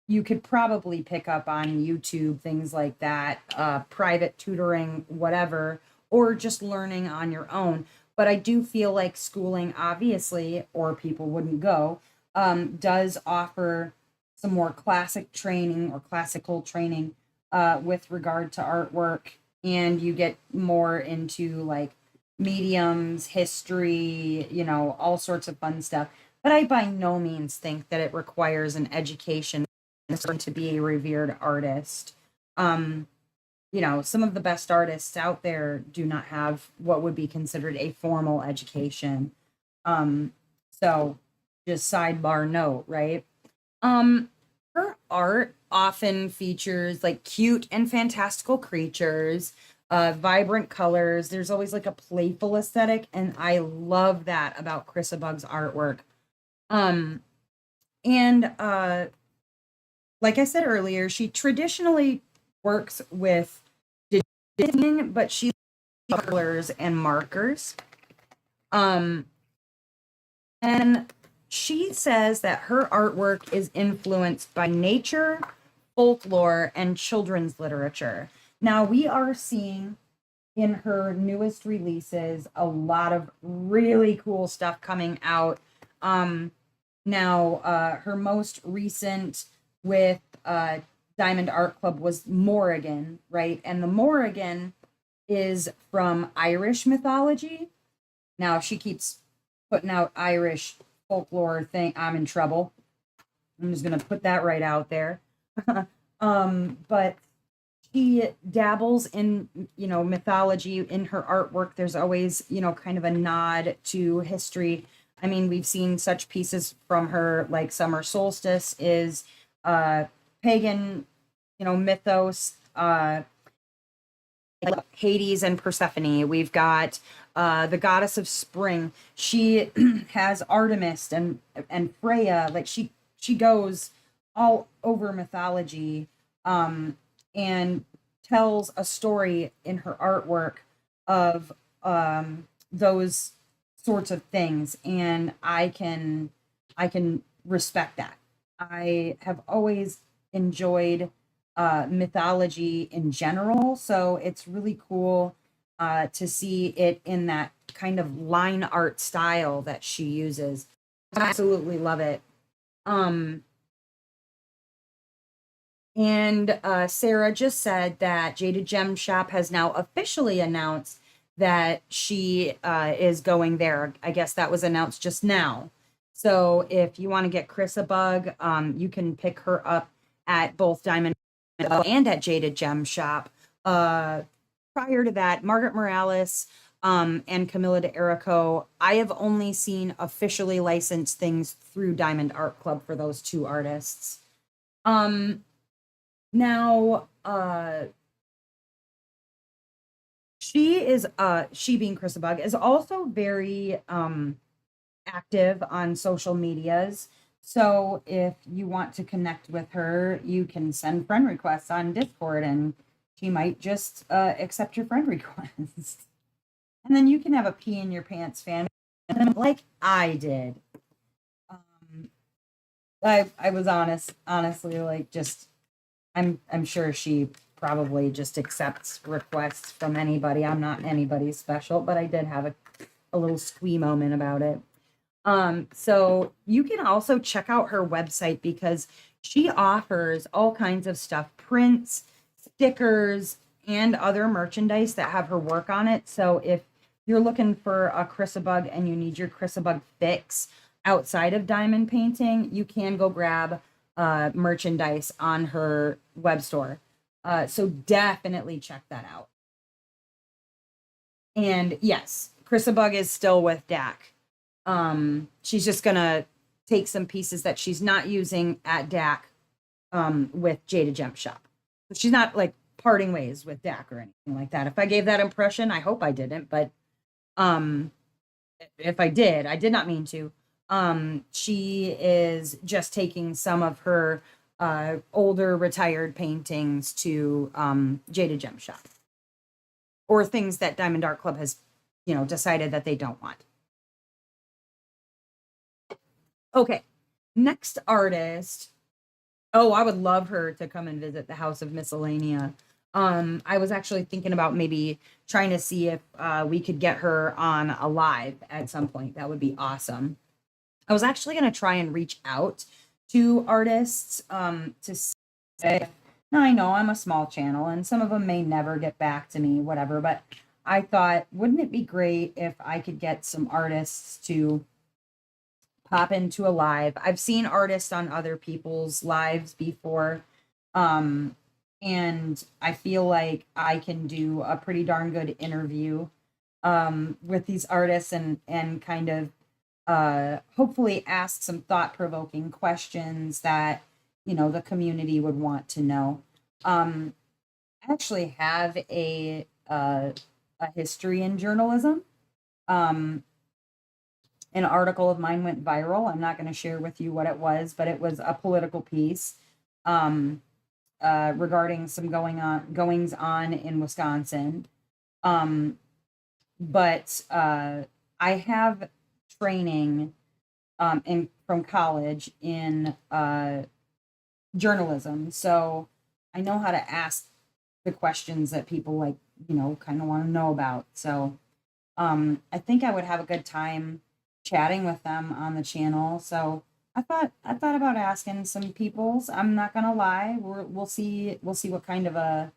you could probably pick up on YouTube, things like that, private tutoring, whatever, or just learning on your own. But I do feel like schooling, obviously, or people wouldn't go, does offer some more classic training or classical training with regard to artwork. And you get more into like mediums, history, you know, all sorts of fun stuff. But I by no means think that it requires an education to be a revered artist. You know, some of the best artists out there do not have what would be considered a formal education. So just sidebar note, right? Her art often features like cute and fantastical creatures, vibrant colors. There's always like a playful aesthetic, and I love that about Chris Bug's artwork. Um, and like I said earlier, she traditionally works with digital, but she colors and markers. And she says that her artwork is influenced by nature, folklore, and children's literature. Now, we are seeing in her newest releases a lot of really cool stuff coming out. Now, her most recent with Diamond Art Club was Morrigan, right? And the Morrigan is from Irish mythology. Now, she keeps putting out Irish folklore thing. I'm in trouble. I'm just gonna put that right out there. But she dabbles in, you know, mythology in her artwork. There's always, you know, kind of a nod to history. I mean, we've seen such pieces from her, like Summer Solstice is pagan, you know, mythos. like Hades and Persephone. We've got the goddess of spring. She has Artemis and Freya. Like she goes all over mythology, and tells a story in her artwork of those sorts of things, and I can respect that. I have always enjoyed mythology in general, so it's really cool to see it in that kind of line art style that she uses. Absolutely love it. Um, and Sarah just said that Jaded Gem Shop has now officially announced that she is going there. I guess that was announced just now. So if you want to get Chris a bug, you can pick her up at both Diamond and at Jaded Gem Shop. Uh, Prior to that, Margaret Morales and Camilla de Erico, I have only seen officially licensed things through Diamond Art Club for those two artists. Um, Now, she being Chrisabug is also very active on social medias. So if you want to connect with her, you can send friend requests on Discord and she might just accept your friend request. And then you can have a pee in your pants fan like I did. Um, I was honestly like just I'm sure she probably just accepts requests from anybody. I'm not anybody special, but I did have a little squee moment about it. So you can also check out her website because she offers all kinds of stuff, prints, stickers, and other merchandise that have her work on it. So if you're looking for a Chrisabug and you need your Chrisabug fix outside of diamond painting, you can go grab merchandise on her web store. So definitely check that out. And yes, Chrisabug is still with Dak. She's just gonna take some pieces that she's not using at Dak with Jada Gem Shop. So she's not like parting ways with Dak or anything like that. If I gave that impression, I hope I didn't, but um if I did not mean to. She is just taking some of her older retired paintings to Jada Gem Shop or things that Diamond Art Club has, decided that they don't want. Okay, next artist. Oh, I would love her to come and visit the House of Miscellanea. I was actually thinking about maybe trying to see if we could get her on a live at some point. That would be awesome. I was actually going to try and reach out to artists to say, now I know I'm a small channel and some of them may never get back to me, whatever, but I thought, wouldn't it be great if I could get some artists to pop into a live? I've seen artists on other people's lives before. And I feel like I can do a pretty darn good interview with these artists and kind of hopefully ask some thought-provoking questions that the community would want to know. I actually have a history in journalism. An article of mine went viral. I'm not going to share with you what it was, but it was a political piece regarding some goings on in Wisconsin. But I have training from college in journalism, so I know how to ask the questions that people like, kind of want to know about. So I think I would have a good time chatting with them on the channel. So I thought about asking some people's. I'm not gonna lie. We'll see what kind of a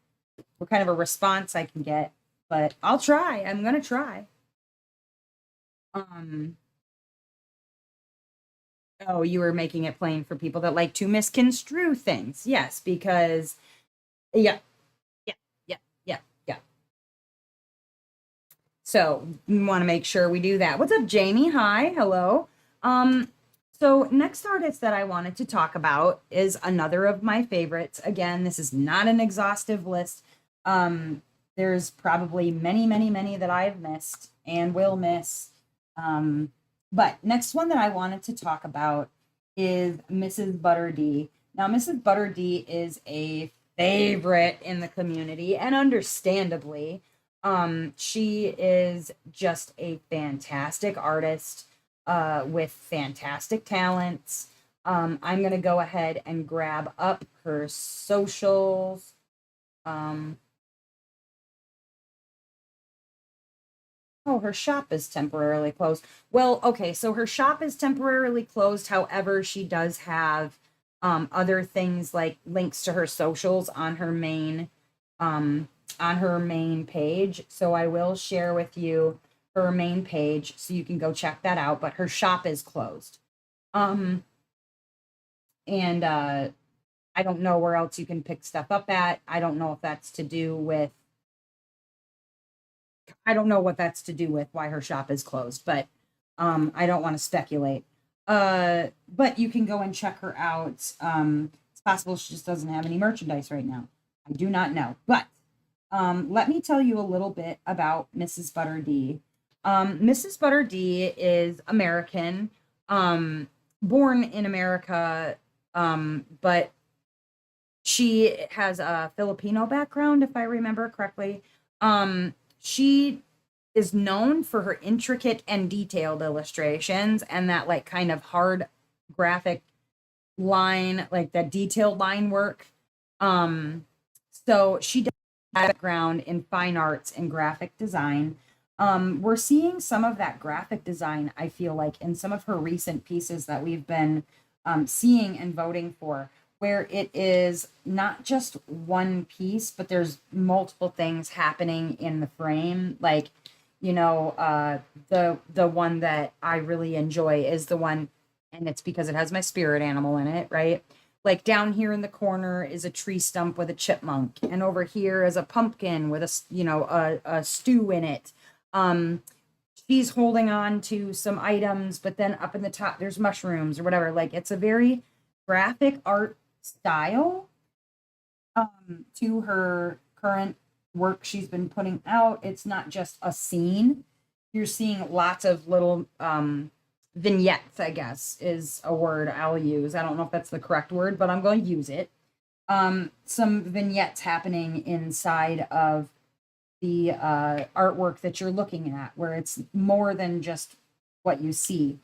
response I can get. But I'll try. I'm gonna try. Um, oh, you were making it plain for people that like to misconstrue things. Yes, because yeah, yeah, yeah, yeah, yeah. So we want to make sure we do that. What's up, Jamie? Hi, hello. Um, so next artist that I wanted to talk about is another of my favorites. Again, this is not an exhaustive list. Um, there's probably many, many, many that I've missed and will miss. But next one that I wanted to talk about is Mrs. Butter D. Now, Mrs. Butter D is a favorite in the community, and understandably, she is just a fantastic artist with fantastic talents. I'm going to go ahead and grab up her socials. Oh, her shop is temporarily closed. Well, okay, so her shop is temporarily closed. However, she does have other things like links to her socials um on her main page. So I will share with you her main page so you can go check that out, but her shop is closed. Um and I don't know where else you can pick stuff up at. I don't know if that's to do with I don't know what that's to do with why her shop is closed, but I don't want to speculate. But you can go and check her out. It's possible she just doesn't have any merchandise right now. I do not know. But let me tell you a little bit about Mrs. Butter D. Mrs. Butter D is American, born in America, but she has a Filipino background, if I remember correctly. She is known for her intricate and detailed illustrations and that like kind of hard graphic line, like that detailed line work. Um, so she does have a background in fine arts and graphic design. We're seeing some of that graphic design, I feel like, in some of her recent pieces that we've been seeing and voting for, where it is not just one piece, but there's multiple things happening in the frame. Like, the one that I really enjoy is the one, and it's because it has my spirit animal in it, right? Like down here in the corner is a tree stump with a chipmunk, and over here is a pumpkin with a stew in it. Um, she's holding on to some items, but then up in the top there's mushrooms or whatever. Like it's a very graphic art style to her current work she's been putting out. It's not just a scene. You're seeing lots of little vignettes, I guess, is a word I'll use. I don't know if that's the correct word, but I'm going to use it. Some vignettes happening inside of the artwork that you're looking at, where it's more than just what you see.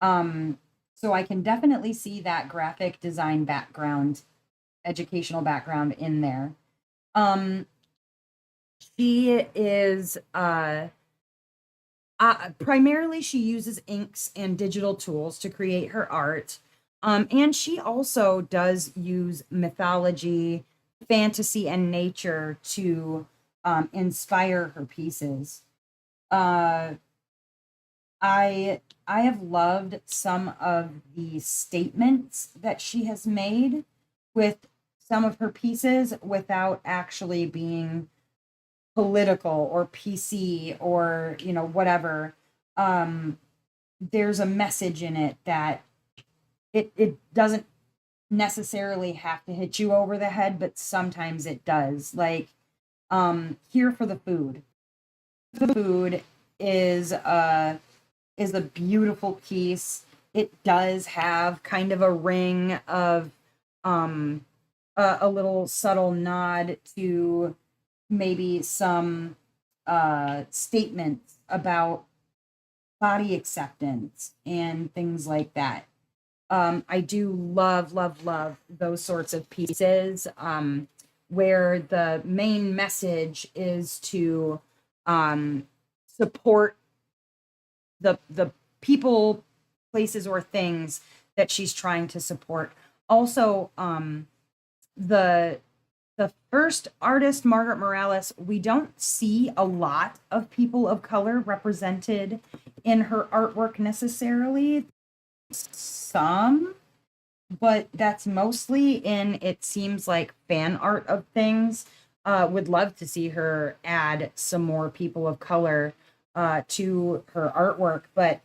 So I can definitely see that graphic design background, educational background in there. She is primarily she uses inks and digital tools to create her art. And she also does use mythology, fantasy, and nature to inspire her pieces. Uh, I have loved some of the statements that she has made with some of her pieces without actually being political or PC or whatever. There's a message in it that it doesn't necessarily have to hit you over the head, but sometimes it does. Like here for the food. The food is a beautiful piece. It does have kind of a ring of a little subtle nod to maybe some statements about body acceptance and things like that. I do love, love, love those sorts of pieces where the main message is to support the people, places, or things that she's trying to support. Also, the first artist, Margaret Morales, we don't see a lot of people of color represented in her artwork necessarily. Some, but that's mostly in, it seems like, fan art of things. Would love to see her add some more people of color to her artwork, but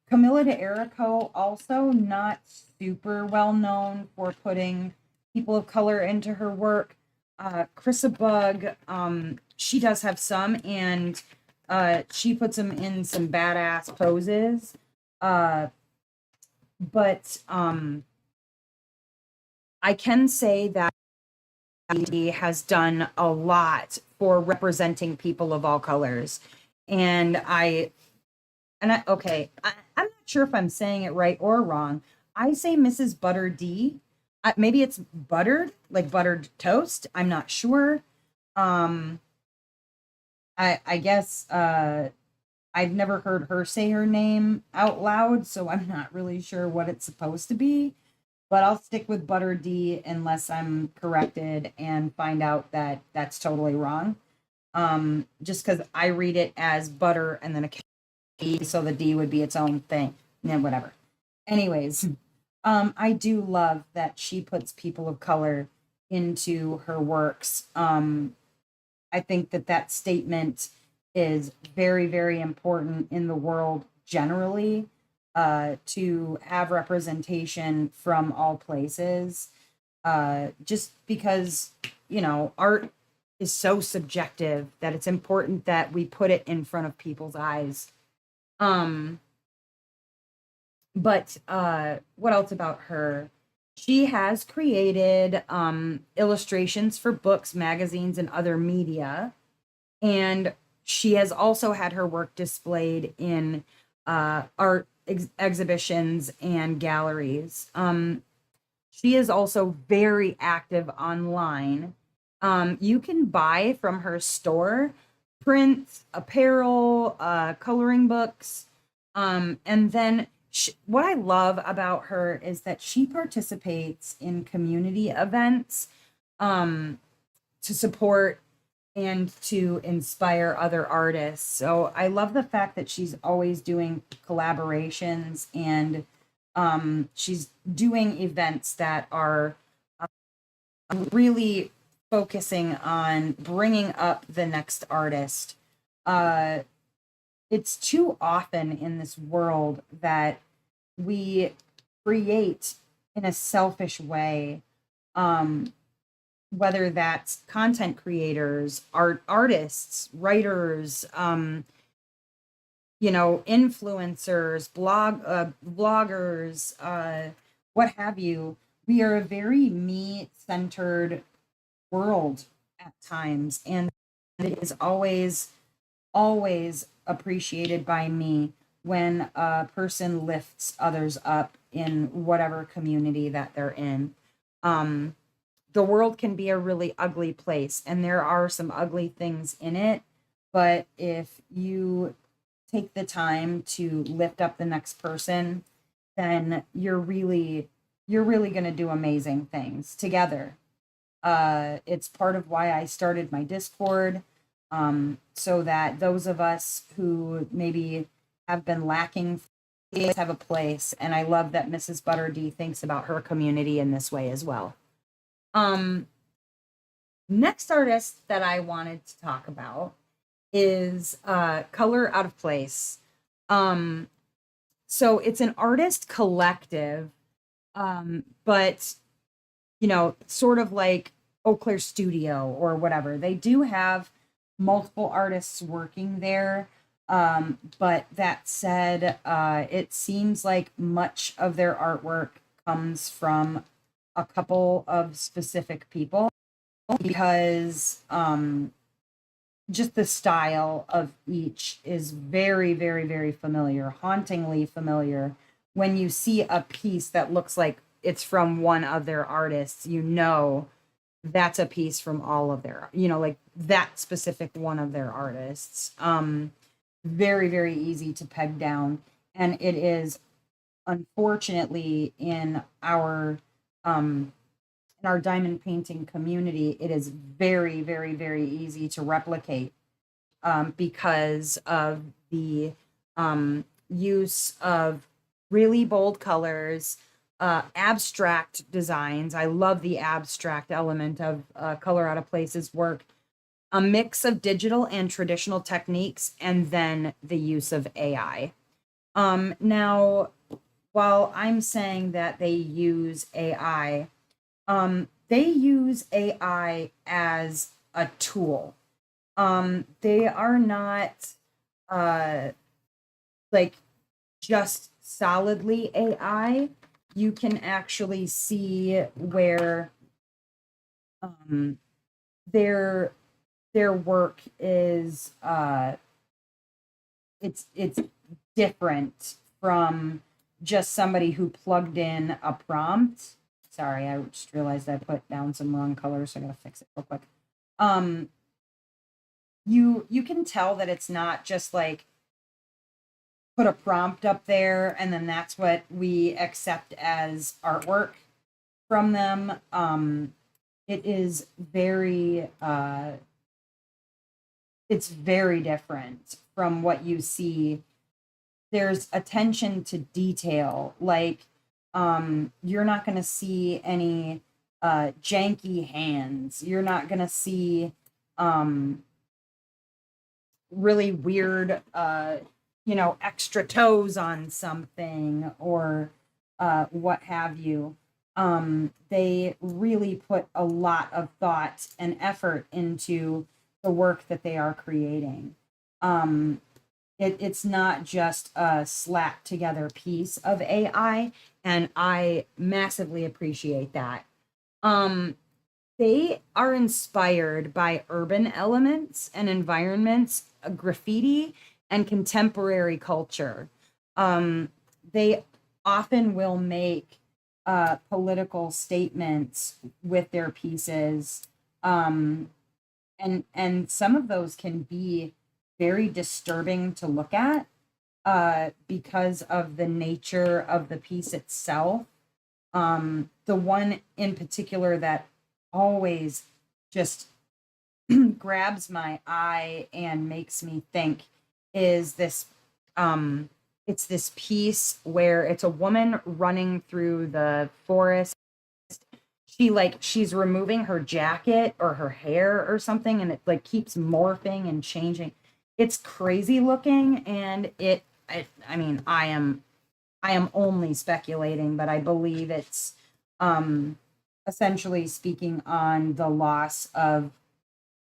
Camilla de Erico also not super well known for putting people of color into her work. Bug, she does have some, and she puts them in some badass poses. Uh, but I can say that he has done a lot for representing people of all colors. And I'm not sure if I'm saying it right or wrong. I say Mrs. Butter D. Maybe it's buttered, like buttered toast. I'm not sure. Um, I guess I've never heard her say her name out loud, so I'm not really sure what it's supposed to be. But I'll stick with Butter D unless I'm corrected and find out that that's totally wrong. Just because I read it as butter and then a K, so the D would be its own thing. Yeah, whatever. Anyways, I do love that she puts people of color into her works. I think that that statement is very, very important in the world generally, to have representation from all places. Just because, art is so subjective that it's important that we put it in front of people's eyes. Um, but what else about her? She has created illustrations for books, magazines, and other media. And she has also had her work displayed in art exhibitions and galleries. She is also very active online. You can buy from her store prints, apparel, coloring books. And then what I love about her is that she participates in community events to support and to inspire other artists. So I love the fact that she's always doing collaborations, and she's doing events that are really focusing on bringing up the next artist. Uh, it's too often in this world that we create in a selfish way, um, whether that's content creators, artists, writers, influencers, bloggers, what have you. We are a very me centered world at times, and it is always appreciated by me when a person lifts others up in whatever community that they're in. Um, the world can be a really ugly place, and there are some ugly things in it. But if you take the time to lift up the next person, then you're really going to do amazing things together. It's part of why I started my Discord, so that those of us who maybe have been lacking have a place. And I love that Mrs. Butter D thinks about her community in this way as well. Um, Next artist that I wanted to talk about is Color Out of Place. Um, so it's an artist collective, but sort of like Eau Claire Studio or whatever. They do have multiple artists working there. But that said, it seems like much of their artwork comes from a couple of specific people, because just the style of each is very, very, very familiar, hauntingly familiar. When you see a piece that looks like it's from one of their artists, that's a piece from all of their, like that specific one of their artists. Very, very easy to peg down. And it is, unfortunately, in our diamond painting community, it is very, very, very easy to replicate, because of the use of really bold colors, abstract designs. I love the abstract element of Color Out of Place's work, a mix of digital and traditional techniques, and then the use of AI. Now, while I'm saying that they use AI, they use AI as a tool. They are not uh, like just solidly AI. You can actually see where um, their their work is it's different from just somebody who plugged in a prompt. Sorry, I just realized I put down some wrong colors, so I gotta fix it real quick. Um, you can tell that it's not just like put a prompt up there and then that's what we accept as artwork from them. It is very it's very different from what you see. There's attention to detail, like you're not going to see any janky hands. You're not going to see um really weird extra toes on something or what have you. They really put a lot of thought and effort into the work that they are creating. It's not just a slap together piece of AI, and I massively appreciate that. Um, they are inspired by urban elements and environments, graffiti, and contemporary culture. Um, they often will make political statements with their pieces, and some of those can be very disturbing to look at because of the nature of the piece itself. The one in particular that always just grabs my eye and makes me think is this it's this piece where it's a woman running through the forest. She's removing her jacket or her hair or something, and it like keeps morphing and changing. It's crazy looking, and I mean, I am only speculating, but I believe it's essentially speaking on the loss of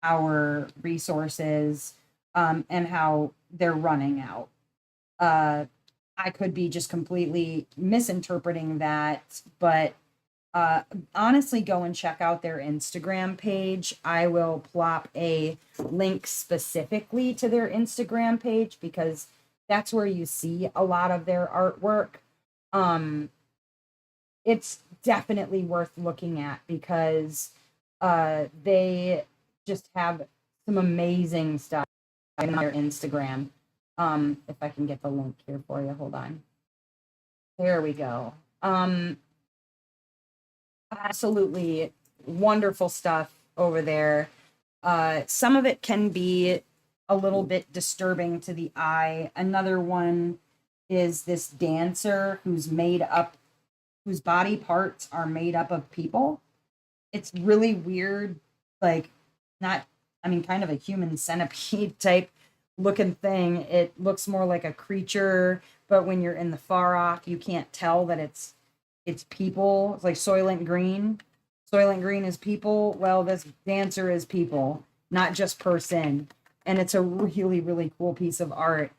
our resources and how they're running out. Uh, I could be just completely misinterpreting that, but honestly, go and check out their Instagram page. I will plop a link specifically to their Instagram page because that's where you see a lot of their artwork. Um, it's definitely worth looking at because they just have some amazing stuff on their Instagram. If I can get the link here for you, hold on. There we go. Absolutely wonderful stuff over there. Some of it can be a little bit disturbing to the eye. Another one is this dancer whose body parts are made up of people. It's really weird, like not, I mean, kind of a human centipede type looking thing. It looks more like a creature, but when you're in the far off, you can't tell that it's people. It's like Soylent Green. Soylent Green is people. Well, this dancer is people, not just person. And it's a really, really cool piece of art.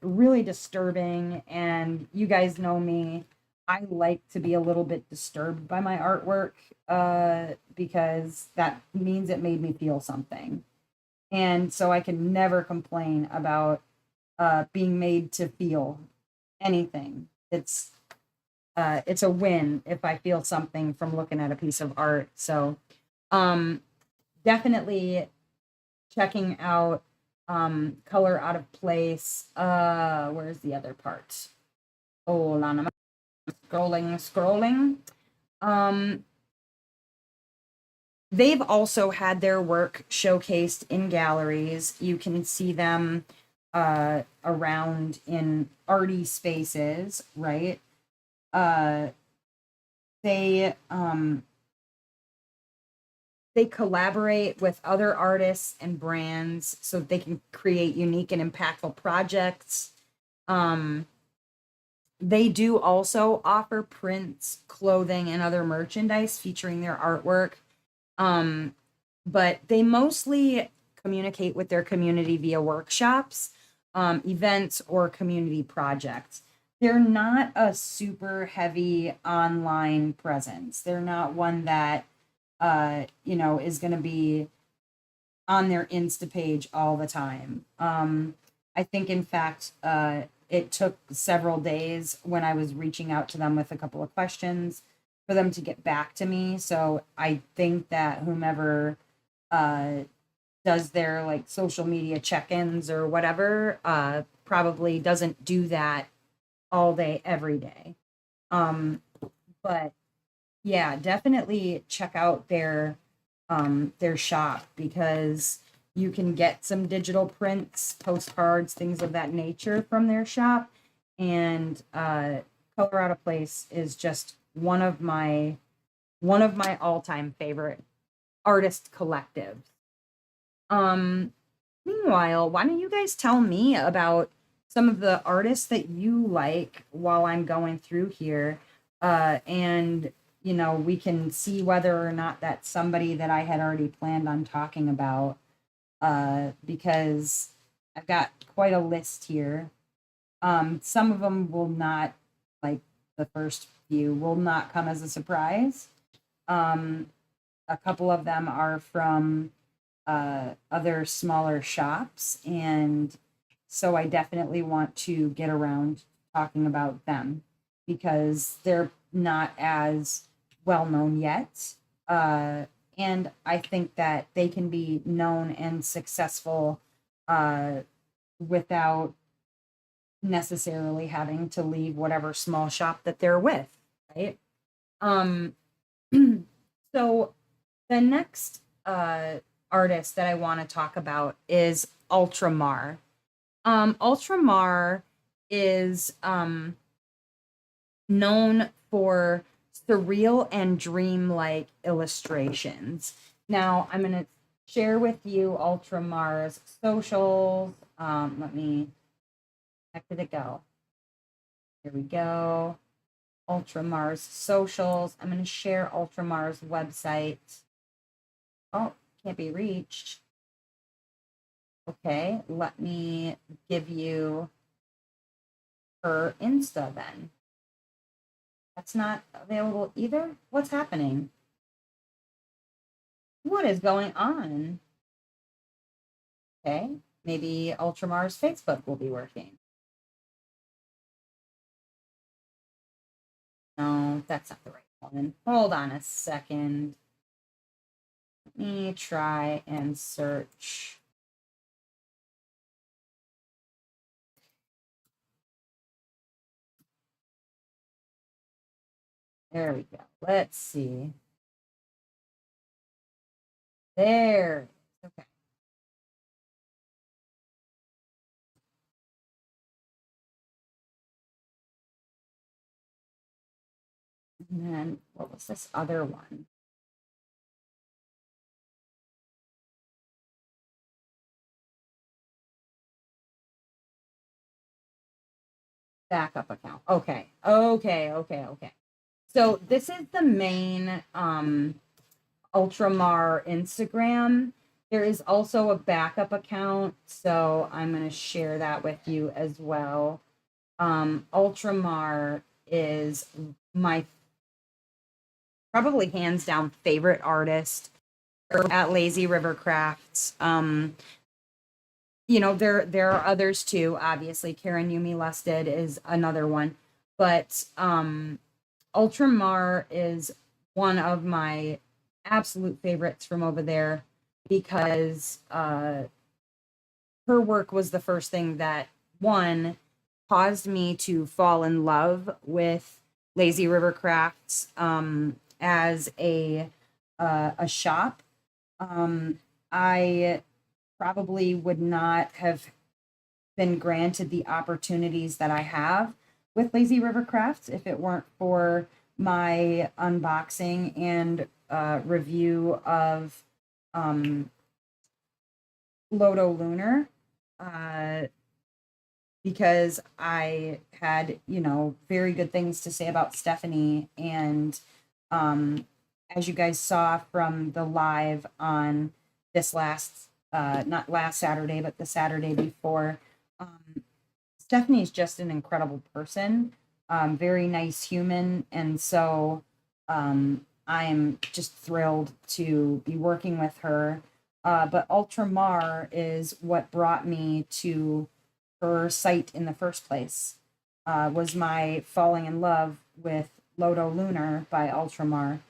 Really disturbing. And you guys know me. I like to be a little bit disturbed by my artwork because that means it made me feel something. And so I can never complain about being made to feel anything. It's a win if I feel something from looking at a piece of art. So um, definitely checking out Color Out of Place. Where's the other part? Hold on, I'm scrolling. Um, they've also had their work showcased in galleries. You can see them around in arty spaces, right? Uh, they they collaborate with other artists and brands so they can create unique and impactful projects. Um, They do also offer prints, clothing, and other merchandise featuring their artwork. Um, but they mostly communicate with their community via workshops, events, or community projects. They're not a super heavy online presence. They're not one that, is going to be on their Insta page all the time. I think, in fact, it took several days when I was reaching out to them with a couple of questions for them to get back to me. So I think that whomever uh, does their like social media check-ins or whatever probably doesn't do that all day, every day. But yeah, definitely check out their shop because you can get some digital prints, postcards, things of that nature from their shop. And Colorado Place is just one of my all-time favorite artist collectives. Um, Meanwhile, why don't you guys tell me about some of the artists that you like while I'm going through here? And we can see whether or not that's somebody that I had already planned on talking about. Because I've got quite a list here. Some of them will not, like the first few, will not come as a surprise. Um, a couple of them are from other smaller shops. And so I definitely want to get around talking about them because they're not as well known yet. And I think that they can be known and successful uh, without necessarily having to leave whatever small shop that they're with, right? Um, so the next artist that I want to talk about is Ultramar. Ultramar is known for surreal and dreamlike illustrations. Now, I'm going to share with you Ultramar's socials. Let me, Where did it go? Here we go. Ultramar's socials. I'm going to share Ultramar's website. Oh, can't be reached. Okay, let me give you her Insta then. That's not available either? What's happening? What is going on? Okay, maybe Ultramar's Facebook will be working. No, that's not the right one. Hold on a second. Let me try and search. There we go. Let's see. There. Okay. And then what was this other one? Backup account. Okay. Okay. So this is the main Ultramar Instagram. There is also a backup account, so I'm going to share that with you as well. Ultramar is my probably hands down favorite artist at Lazy River Crafts. There are others too. Obviously, Karen Yumi Lusted is another one, but Ultramar is one of my absolute favorites from over there because her work was the first thing that one caused me to fall in love with Lazy River Crafts as a shop. I probably would not have been granted the opportunities that I have with Lazy River Crafts if it weren't for my unboxing and review of Lodo Lunar. because I had, very good things to say about Stephanie. And as you guys saw from the live on this not last Saturday, but the Saturday before, Stephanie's just an incredible person, very nice human. And so I'm just thrilled to be working with her. But Ultramar is what brought me to her site in the first place. Was my falling in love with Lodo Lunar by Ultramar.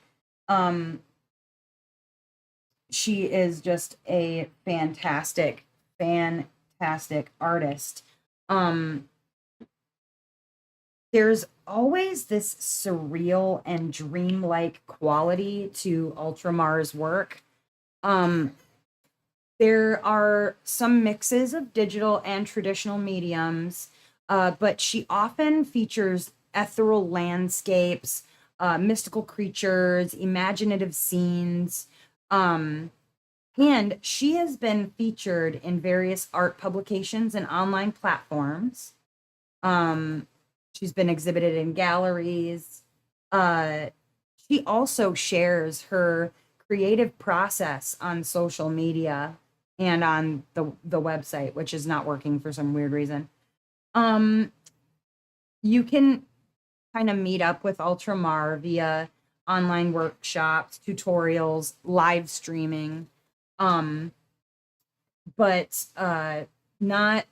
She is just a fantastic, fantastic artist. There's always this surreal and dreamlike quality to Ultramar's work. There are some mixes of digital and traditional mediums, but she often features ethereal landscapes, mystical creatures, imaginative scenes. And she has been featured in various art publications and online platforms. She's been exhibited in galleries. She also shares her creative process on social media and on the website, which is not working for some weird reason. You can kind of meet up with Ultramar via online workshops, tutorials, live streaming, but not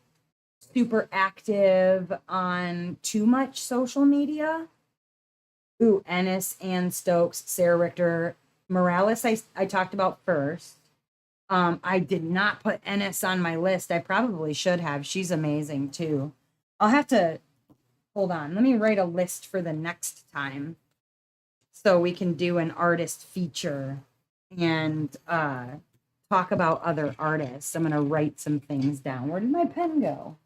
super active on too much social media. Ooh, Ennis, Ann Stokes, Sarah Richter, Morales, I talked about first. I did not put Ennis on my list. I probably should have. She's amazing too. I'll have to hold on. Let me write a list for the next time so we can do an artist feature and talk about other artists. I'm going to write some things down. Where did my pen go?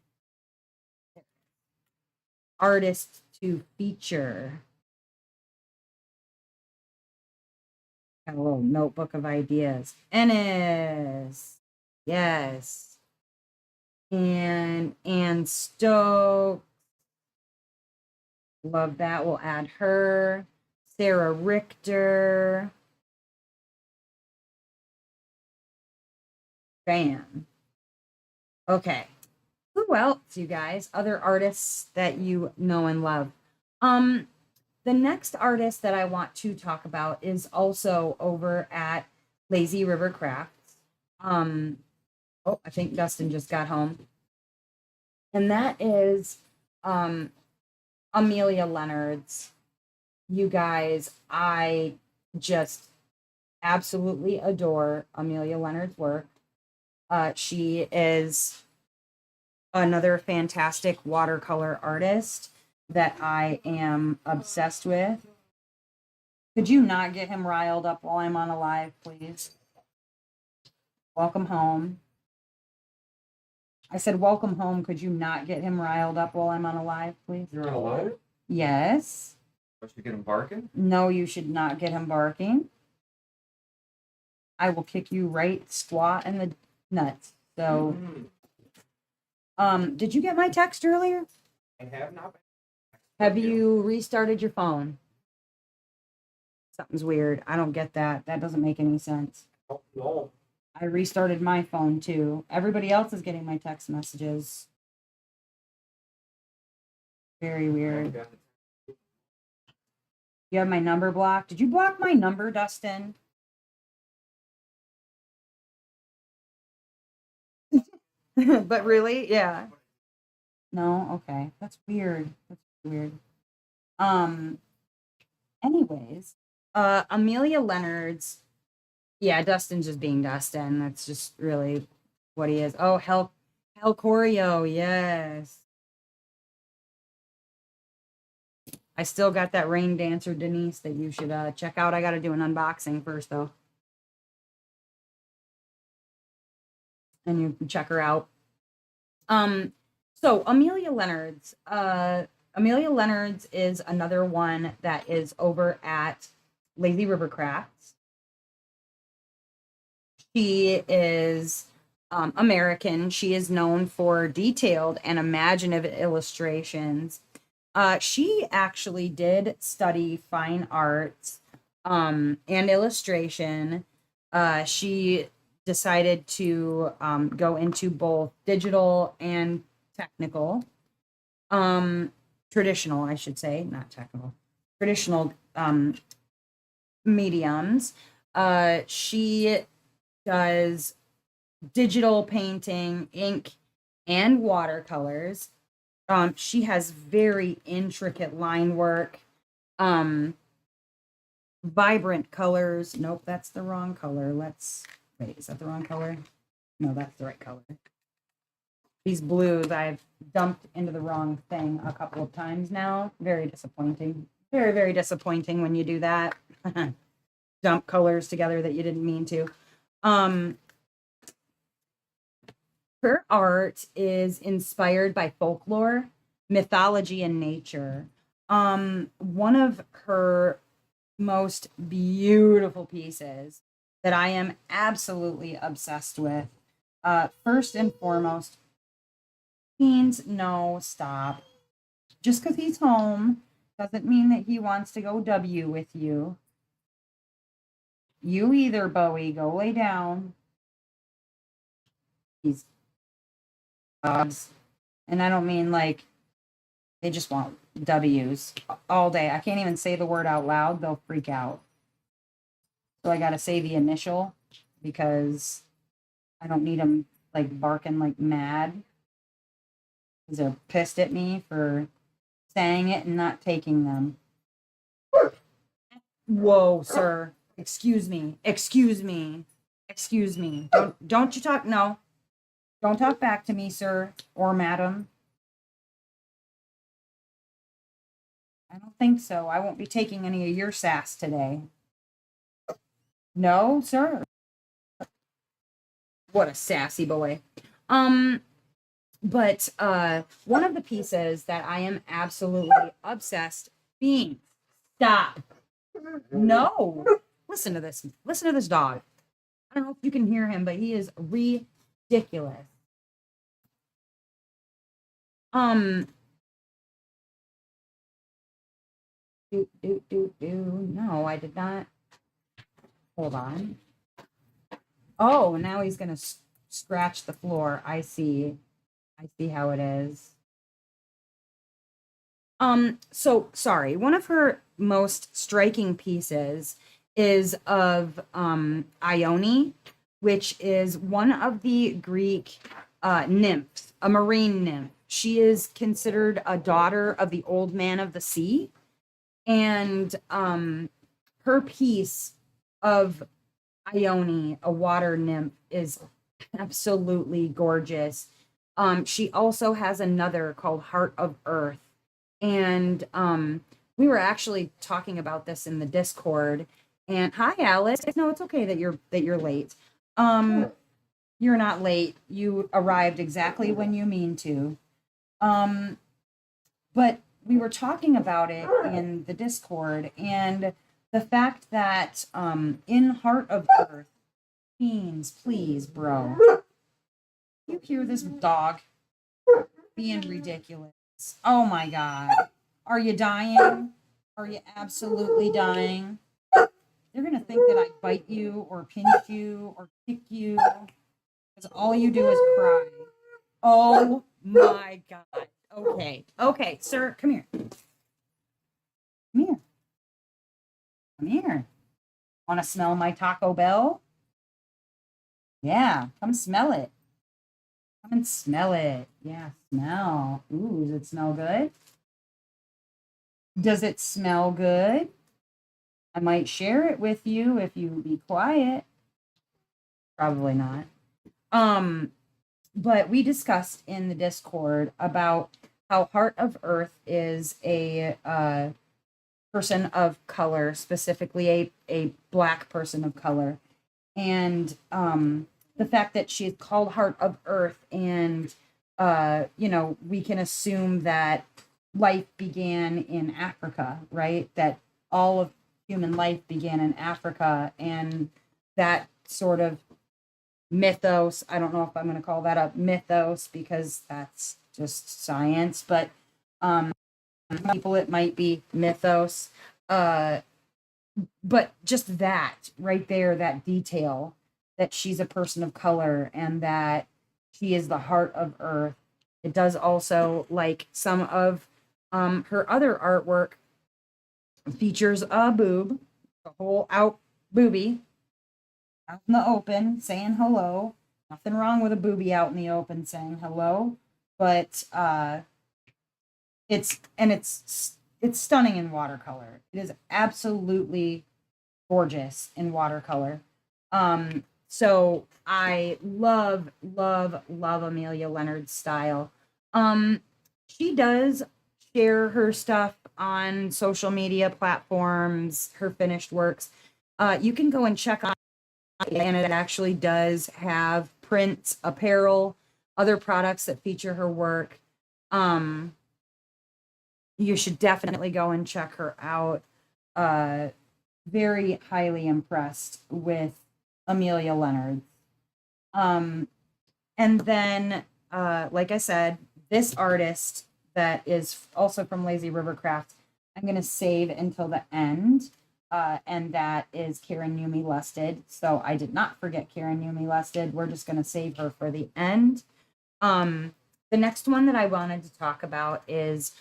Artist to feature. Got a little notebook of ideas. Ennis. Yes. And Stokes. Love that. We'll add her. Sarah Richter. Bam. Okay. Who else, you guys? Other artists that you know and love. The next artist that I want to talk about is also over at Lazy River Crafts. Oh, I think Dustin just got home. And that is Amelia Leonard's. You guys, I just absolutely adore Amelia Leonard's work. She is another fantastic watercolor artist that I am obsessed with. Could you not get him riled up while I'm on a live, please? Welcome home. I said, welcome home. Could you not get him riled up while I'm on a live, please? You're on a live? Yes. I should get him barking? No, you should not get him barking. I will kick you right squat in the nuts. So, did you get my text earlier? I have not. Have you restarted your phone? Something's weird. I don't get that. That doesn't make any sense. Oh, no. I restarted my phone too. Everybody else is getting my text messages. Very weird. You have my number blocked. Did you block my number, Dustin? But really, yeah. No, okay. That's weird. That's weird. Anyways, Amelia Leonard's. Yeah, Dustin's just being Dustin. That's just really what he is. Oh, Hell Choreo, yes. I still got that Rain Dancer Denise that you should check out. I got to do an unboxing first, though. And you can check her out. So Amelia Leonard's. Amelia Leonard's is another one that is over at Lazy River Crafts. She is American. She is known for detailed and imaginative illustrations. She actually did study fine arts and illustration. She decided to go into both digital and technical, traditional, I should say, not technical, traditional mediums. She does digital painting, ink, and watercolors. She has very intricate line work, um, vibrant colors. Nope, that's the wrong color. Let's wait, is that the wrong color? No, that's the right color. These blues I've dumped into the wrong thing a couple of times now. Very disappointing. Very, very disappointing when you do that. Dump colors together that you didn't mean to. Her art is inspired by folklore, mythology, and nature. One of her most beautiful pieces that I am absolutely obsessed with, first and foremost, means no, stop. Just because he's home doesn't mean that he wants to go W with you. You either, Bowie, go lay down. He's dogs. And I don't mean like they just want W's all day. I can't even say the word out loud. They'll freak out. So I got to say the initial because I don't need them like barking like mad because they're pissed at me for saying it and not taking them. Whoa, sir. Excuse me. Excuse me. Excuse me. Don't you talk. No. Don't talk back to me, sir or madam. I don't think so. I won't be taking any of your sass today. No, sir. What a sassy boy. But one of the pieces that I am absolutely obsessed being. Stop. No. Listen to this. Listen to this dog. I don't know if you can hear him, but he is ridiculous. No, I did not. Hold on. Oh, now he's gonna scratch the floor. I see. I see how it is. So sorry. One of her most striking pieces is of Ione, which is one of the Greek nymphs, a marine nymph. She is considered a daughter of the old man of the sea. And her piece of Ione, a water nymph, is absolutely gorgeous. She also has another called Heart of Earth. And we were actually talking about this in the Discord. And hi, Alice. No, it's okay that you're late. You're not late. You arrived exactly when you mean to. But we were talking about it in the Discord, and the fact that in Heart of Earth means, please, bro. You hear this dog being ridiculous? Oh my God. Are you dying? Are you absolutely dying? They're going to think that I bite you or pinch you or kick you because all you do is cry. Oh my God. Okay. Okay, sir, come here. Come here. Come here. Want to smell my Taco Bell? Yeah, come smell it. Come and smell it. Yeah, smell. Ooh, does it smell good? Does it smell good? I might share it with you if you be quiet. Probably not. But we discussed in the Discord about how Heart of Earth is a person of color, specifically a black person of color. And the fact that she's called Heart of Earth, and we can assume that life began in Africa, right? That all of human life began in Africa, and that sort of mythos. I don't know if I'm going to call that a mythos because that's just science, but people it might be mythos. Uh, but just that right there, that detail that she's a person of color and that she is the heart of Earth. It does also, like some of her other artwork, features a boob, a whole out booby out in the open saying hello. Nothing wrong with a booby out in the open saying hello, but it's stunning in watercolor. It is absolutely gorgeous in watercolor. So I love, love, love Amelia Leonard's style. She does share her stuff on social media platforms, her finished works. You can go and check on it, and it actually does have prints, apparel, other products that feature her work. Um, you should definitely go and check her out. Uh, very highly impressed with Amelia Leonard. Um, and then, like I said, this artist that is also from Lazy River Craft, I'm going to save until the end. And that is Karen Yumi Lusted. So I did not forget Karen Yumi Lusted. We're just going to save her for the end. The next one that I wanted to talk about is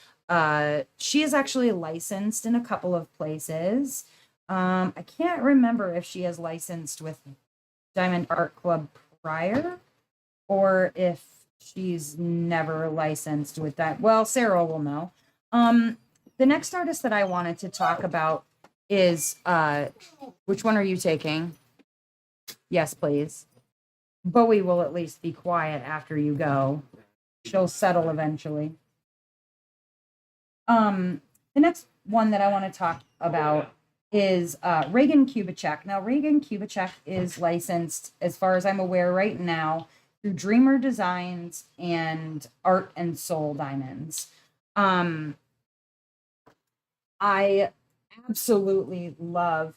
she is actually licensed in a couple of places. I can't remember if she is licensed with Diamond Art Club prior or if she's never licensed with that. Well, Sarah will know. The next artist that I wanted to talk about is which one are you taking? Yes, please. Bowie will at least be quiet after you go. She'll settle eventually. The next one that I want to talk about is Reagan Kubitschek. Now, Reagan Kubitschek is licensed, as far as I'm aware right now, through Dreamer Designs and Art and Soul Diamonds. I absolutely love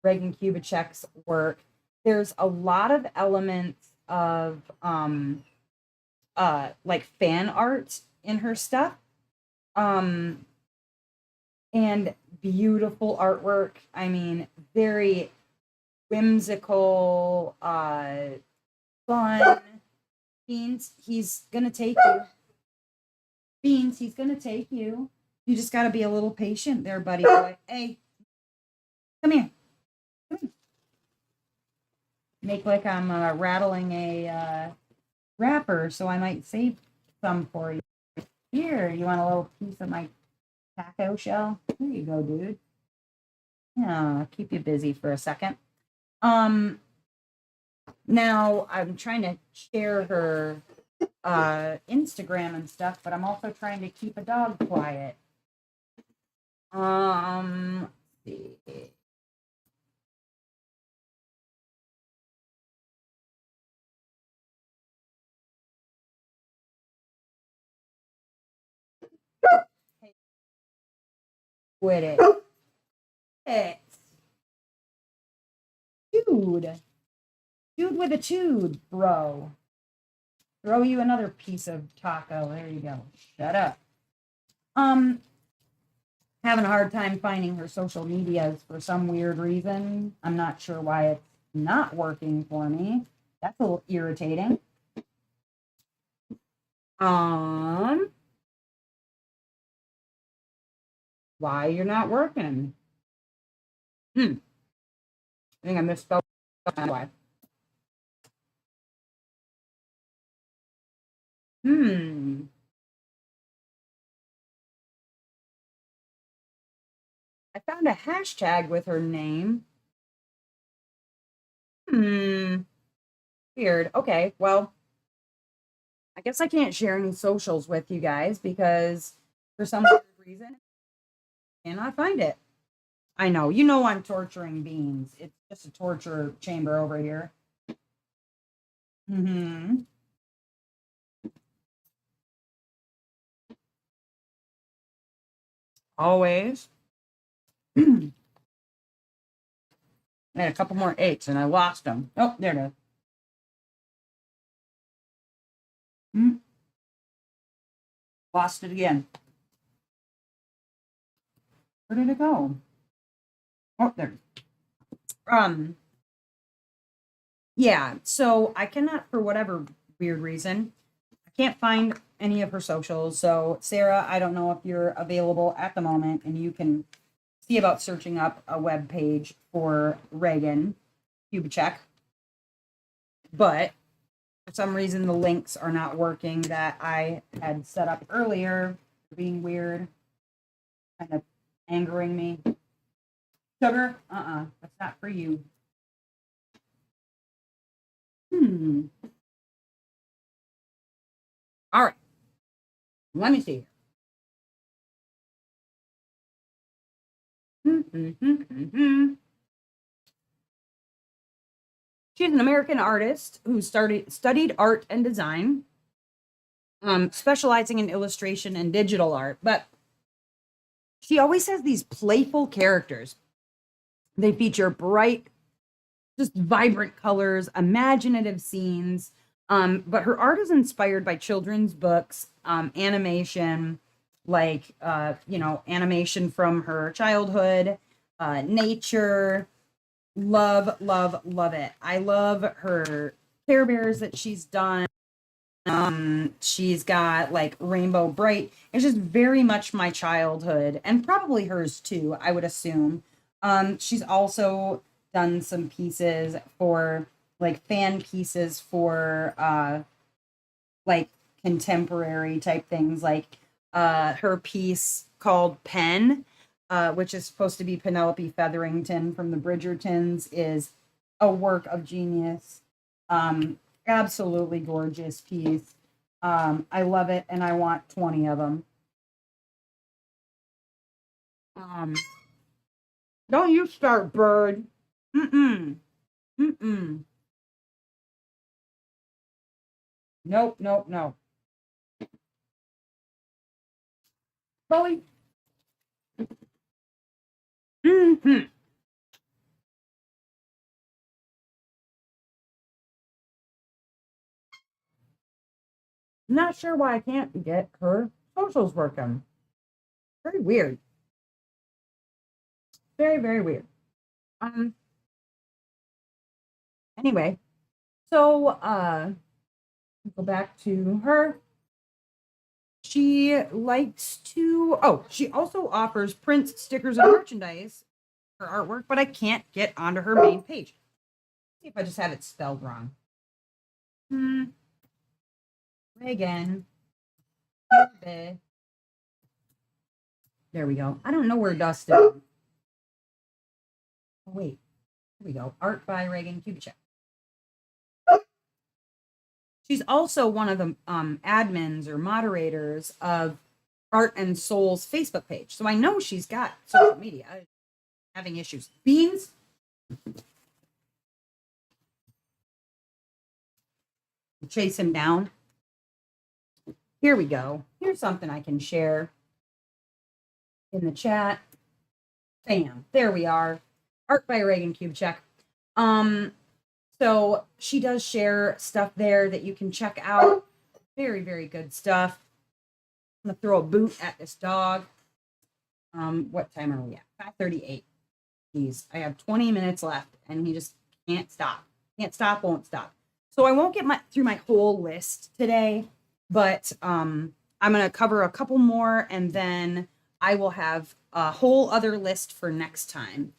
Reagan Kubitschek's work. There's a lot of elements of like fan art in her stuff. And beautiful artwork. I mean, very whimsical, fun. Beans, he's gonna take you. Beans, he's gonna take you. You just gotta be a little patient there, buddy boy. Hey, come here. Come here. Make like I'm rattling a wrapper, so I might save some for you. Here, you want a little piece of my taco shell? There you go, dude. Yeah, I'll keep you busy for a second. Now I'm trying to share her Instagram and stuff, but I'm also trying to keep a dog quiet. Let's see. Hey, quit it. It. Dude. Dude with a tude, bro. Throw you another piece of taco. There you go. Shut up. Having a hard time finding her social medias for some weird reason. I'm not sure why it's not working for me. That's a little irritating. Why you're not working? I think I misspelled why. I found a hashtag with her name. Weird. Okay, well, I guess I can't share any socials with you guys because for some weird reason I cannot find it. I know, you know I'm torturing Beans. It's just a torture chamber over here. Always. I had a couple more 8s and I lost them. Oh, there it is. Mm. Lost it again. Where did it go? Oh, there. Yeah, so I cannot, for whatever weird reason, I can't find any of her socials. So, Sarah, I don't know if you're available at the moment and you can see about searching up a web page for Reagan Kubicek. But for some reason, the links are not working that I had set up earlier, being weird, kind of angering me. Sugar, that's not for you. All right, let me see. She's an American artist who studied art and design, specializing in illustration and digital art. But she always has these playful characters. They feature bright, just vibrant colors, imaginative scenes. But her art is inspired by children's books, animation, like animation from her childhood, nature. Love, love, love it. I love her Care Bears that she's done. She's got like Rainbow Bright. It's just very much my childhood and probably hers too, I would assume. She's also done some pieces for like fan pieces for like contemporary type things, like her piece called Pen, which is supposed to be Penelope Featherington from the Bridgertons, is a work of genius. Absolutely gorgeous piece. I love it, and I want 20 of them. Don't you start, bird. Mm-mm. Mm-mm. Nope, nope, no. Bowie. Mm-hmm. Not sure why I can't get her socials working. Very weird. Very, very weird. Um, anyway, so go back to her. She likes to, she also offers prints, stickers, and merchandise for artwork, but I can't get onto her main page. See if I just have it spelled wrong. Again. There we go. I don't know where Dustin. Oh, wait. Here we go. Art by Reagan Kubicek. She's also one of the admins or moderators of Art and Soul's Facebook page. So I know she's got social media. Having issues. Beans. Chase him down. Here we go. Here's something I can share in the chat. Bam. There we are. Art by Reagan Kubicek. So she does share stuff there that you can check out. Very, very good stuff. I'm gonna throw a boot at this dog. What time are we at? 5:38. Geez, I have 20 minutes left and he just can't stop. Can't stop, won't stop. So I won't get through my whole list today, but I'm gonna cover a couple more and then I will have a whole other list for next time.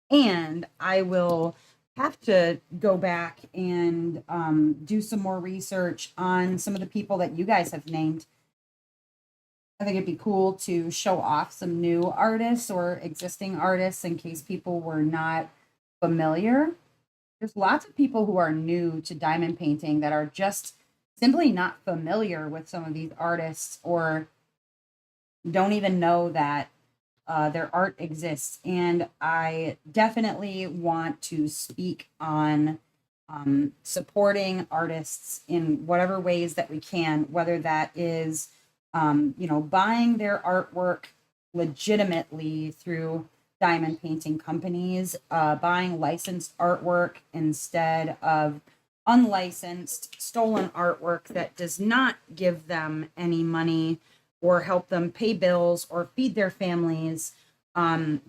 And I will have to go back and do some more research on some of the people that you guys have named. I think it'd be cool to show off some new artists or existing artists in case people were not familiar. There's lots of people who are new to diamond painting that are just simply not familiar with some of these artists or don't even know that their art exists. And I definitely want to speak on supporting artists in whatever ways that we can, whether that is, buying their artwork legitimately through diamond painting companies, buying licensed artwork instead of unlicensed, stolen artwork that does not give them any money or help them pay bills or feed their families,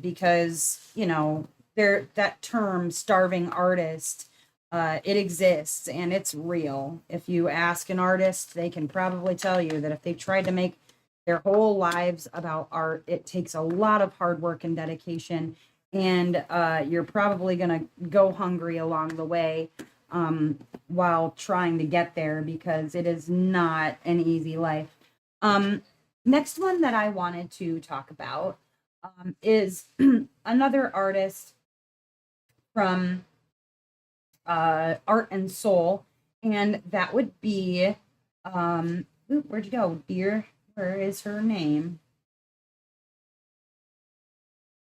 because, you know, that term starving artist, it exists and it's real. If you ask an artist, they can probably tell you that if they tried to make their whole lives about art, it takes a lot of hard work and dedication, and you're probably going to go hungry along the way, while trying to get there, because it is not an easy life. Next one that I wanted to talk about, is another artist from Art and Soul, and that would be, where'd you go, dear? Where is her name?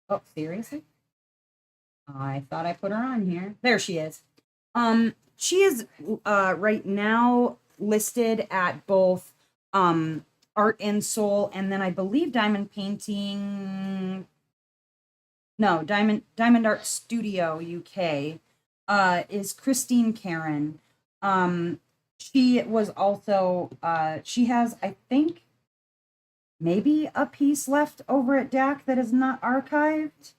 Oh, seriously? I thought I put her on here. There she is. She is right now listed at both Art and Soul, and then I believe Diamond Painting. No, Diamond Art Studio UK, is Christine Karen. She was also she has, I think, maybe a piece left over at DAC that is not archived.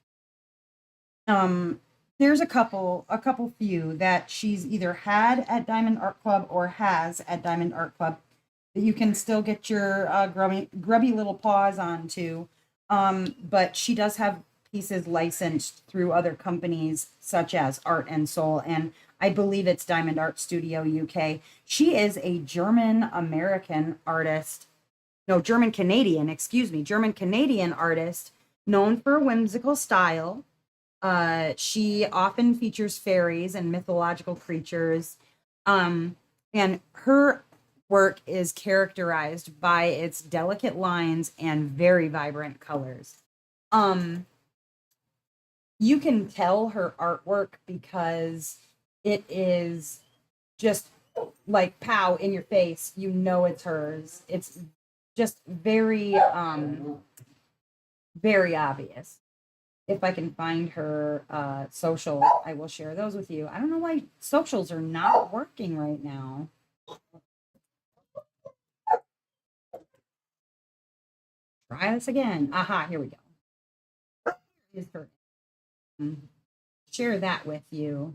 There's a couple few that she's either had at Diamond Art Club or has at Diamond Art Club that you can still get your grubby little paws onto. But she does have pieces licensed through other companies such as Art and Soul, and I believe it's Diamond Art Studio UK. She is a German American artist. No, German Canadian, excuse me, German Canadian artist known for whimsical style. She often features fairies and mythological creatures. And her work is characterized by its delicate lines and very vibrant colors. You can tell her artwork because it is just like pow in your face. You know it's hers. It's just very, very obvious. If I can find her social, I will share those with you. I don't know why socials are not working right now. Try this again. Aha, here we go. Here's her. Share that with you.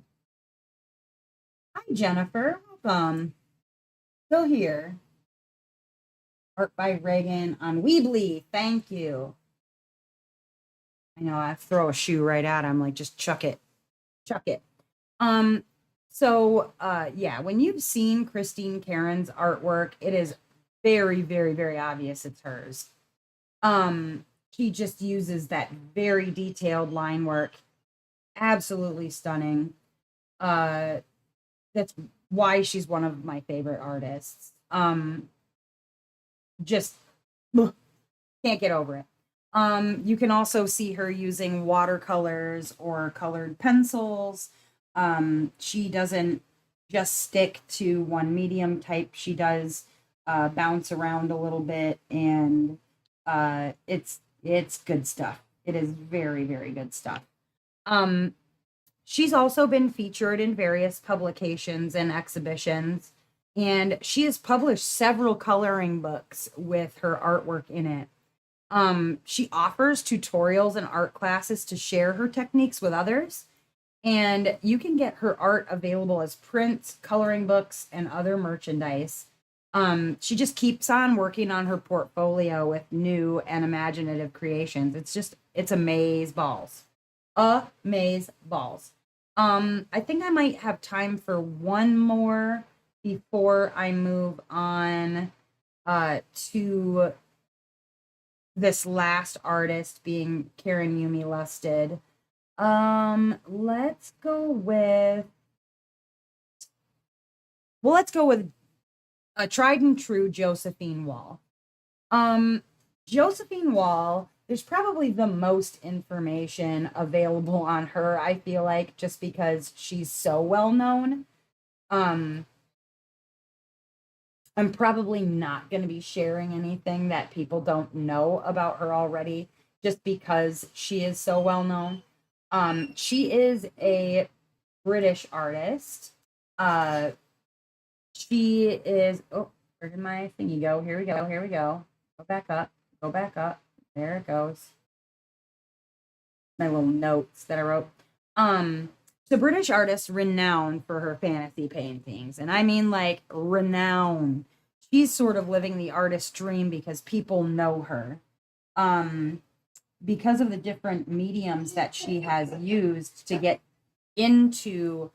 Hi, Jennifer. Welcome. Still here. Art by Reagan on Weebly. Thank you. I know, I throw a shoe right at him, like, just chuck it. Chuck it. Yeah, when you've seen Christine Karen's artwork, it is very, very, very obvious it's hers. She just uses that very detailed line work. Absolutely stunning. That's why she's one of my favorite artists. Just can't get over it. You can also see her using watercolors or colored pencils. She doesn't just stick to one medium type. She does bounce around a little bit, and it's good stuff. It is very, very good stuff. She's also been featured in various publications and exhibitions, and she has published several coloring books with her artwork in it. She offers tutorials and art classes to share her techniques with others, and you can get her art available as prints, coloring books, and other merchandise. She just keeps on working on her portfolio with new and imaginative creations. It's amaze balls. Amaze balls. I think I might have time for one more before I move on to this last artist, being Karen Yumi Lusted. Let's go with a tried and true Josephine Wall. Josephine Wall, there's probably the most information available on her, I feel like, just because she's so well known. I'm probably not going to be sharing anything that people don't know about her already, just because she is so well known. She is a British artist. She is, oh, where did my thingy go? Here we go. Here we go. Go back up. Go back up. There it goes. My little notes that I wrote. The British artist renowned for her fantasy paintings, and I mean like renowned. She's sort of living the artist's dream because people know her. Um, because of the different mediums that she has used to get into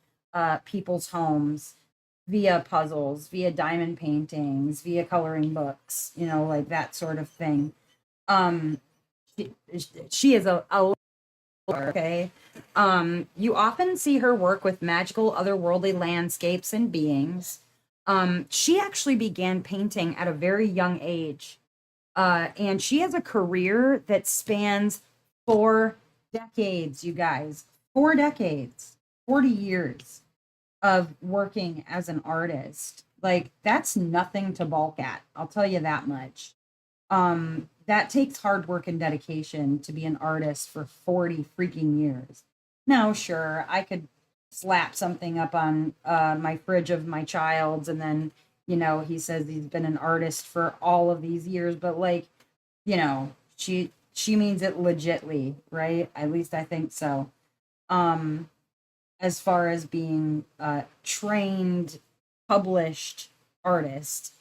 people's homes via puzzles, via diamond paintings, via coloring books, like that sort of thing. Um, she is a okay. You often see her work with magical, otherworldly landscapes and beings. She actually began painting at a very young age. And she has a career that spans 4 decades, you guys. 4 decades, 40 years of working as an artist. Like, that's nothing to balk at. I'll tell you that much. That takes hard work and dedication to be an artist for 40 freaking years. Now, sure, I could slap something up on my fridge of my child's, and then, he says he's been an artist for all of these years, but like, she means it legitly, right? At least I think so. Um, as far as being a trained, published artist,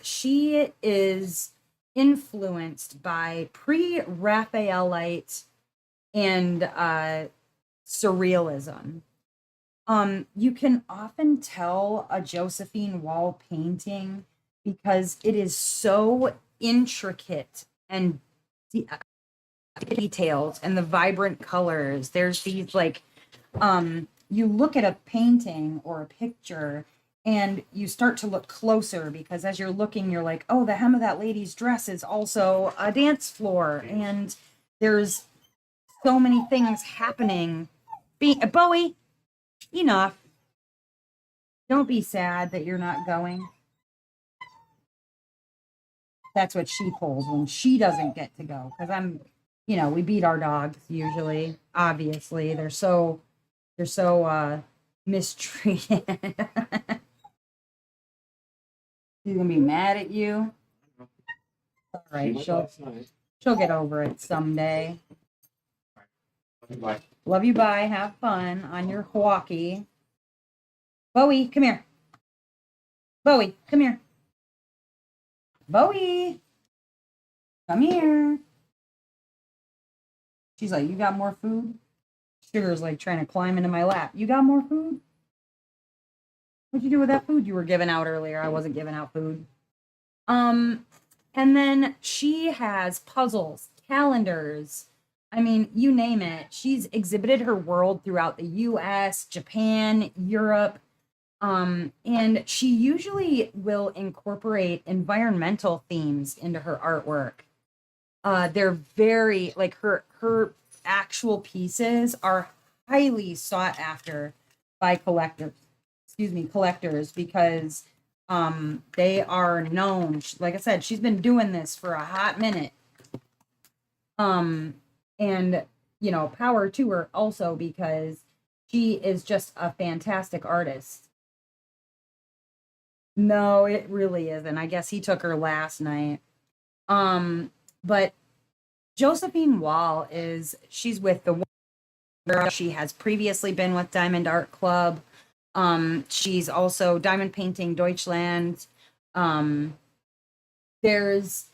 she is influenced by pre-Raphaelite and surrealism. You can often tell a Josephine Wall painting because it is so intricate and detailed, and the vibrant colors. There's these like, you look at a painting or a picture and you start to look closer because as you're looking, you're like, oh, the hem of that lady's dress is also a dance floor. And there's so many things happening. Bowie, enough. Don't be sad that you're not going. That's what she pulls when she doesn't get to go. Because we beat our dogs usually. Obviously, they're so mistreated. She's gonna be mad at you. All right, she'll get over it someday. Bye. Love you. Bye. Have fun on your walkie. Bowie, come here. Bowie, come here. Bowie, come here. She's like, you got more food? Sugar's like trying to climb into my lap. You got more food? What'd you do with that food you were giving out earlier? I wasn't giving out food. And then she has puzzles, calendars. I mean, you name it. She's exhibited her world throughout the US, Japan, Europe. And she usually will incorporate environmental themes into her artwork. They're very like her actual pieces are highly sought after by collectors because they are known. Like I said, she's been doing this for a hot minute. And power to her also because she is just a fantastic artist. No, it really isn't. I guess he took her last night. But Josephine Wall she's with the she has previously been with Diamond Art Club. She's also Diamond Painting Deutschland. There's